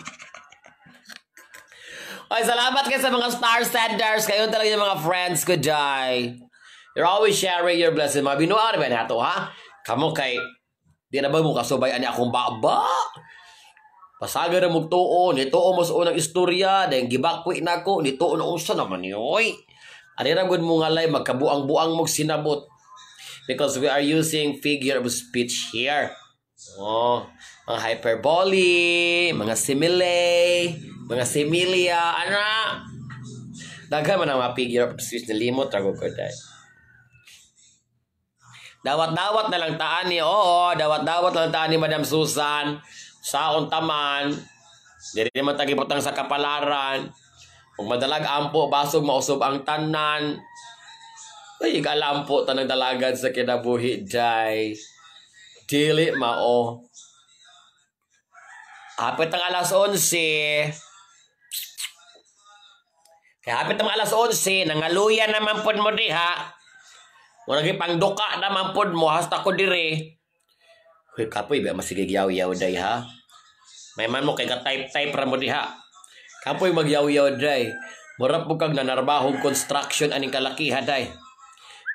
Ay, salamat kayo sa mga star senders. Kayo talaga yung mga friends ko, Jai. You're always sharing your blessing. Mga binuan ba na ito, ha? Kamu kay, di na ba mo kasubayan ni akong baba? Pasaga na magtuon. Nituon mo sa unang istorya. Dahil gibakwi na ako. Nituon na usa naman yoy. Ariragod mo nga lay, magkabuang-buang mong sinabot. Because we are using figure of speech here. Oh, mga hyperbole, mga simile, mga similia, ano? Daghan man ang mga figure of speech na limot, rago ko dahil. Dawat-dawat na lang taan ni, oo, dawat-dawat na lang taan ni Madam Susan, saon taman, diri naman tagipotang sa kapalaran, kung madalag ampo, basog mausob ang tanan, ay, ikalampo tanang dalagan sa kinabuhi, day. Dili mao. Hapit ang alas 11. Kaya hapit ang alas 11, nangaluya naman pod mo diha. Muna pangduka naman pod mo, hasta ko diri. Huy, kapoy, ba masigigyaw-yaw day ha? May man mo kay ka-type-type ra mo diha. Kapoy magyaw-yaw day. Murap po kag nanarbahog construction aning kalakiha day.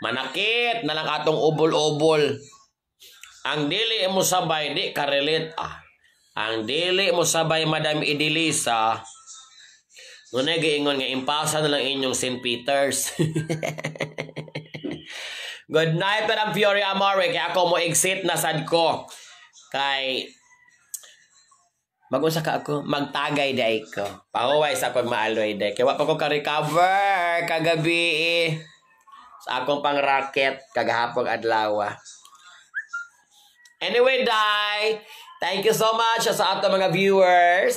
Manakit na lang atong ubol-ubol. Ang dili mo sabay, di karelit. Ang dili mo sabay, Madam Idilisa, ngunay giingon nga impasa na lang inyong St. Peter's. Good night, Madam Fiore Amore. Kaya ako mo exit na sad ko. Kay, mag-usa ka ako, magtagay day ko. Pahuway sa akong maaloy day. Kaya pa ko ka-recover kagabi sa akong pang-racket kagahapong adlaw. Anyway, Day, thank you so much sa atong mga viewers.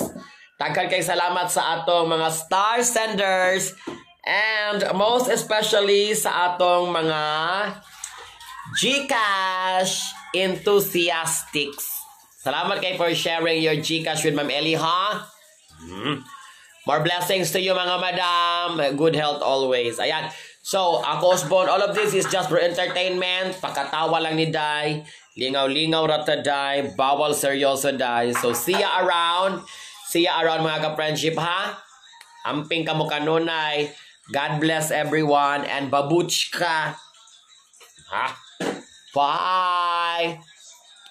Daghan kay salamat sa atong mga star senders. And most especially sa atong mga GCash enthusiastics. Salamat kay for sharing your GCash with Ma'am Ellie, ha? More blessings to you, mga madam. Good health always. Ayan. So, ako, Osborne, all of this is just for entertainment. Pakatawa lang ni Day. Lingaw-lingaw rata Day. Bawal seryoso Day. So, see ya around. See ya around, mga ka-friendship, ha? Amping ka mo kanunay. God bless everyone. And babuchka. Ha? Bye!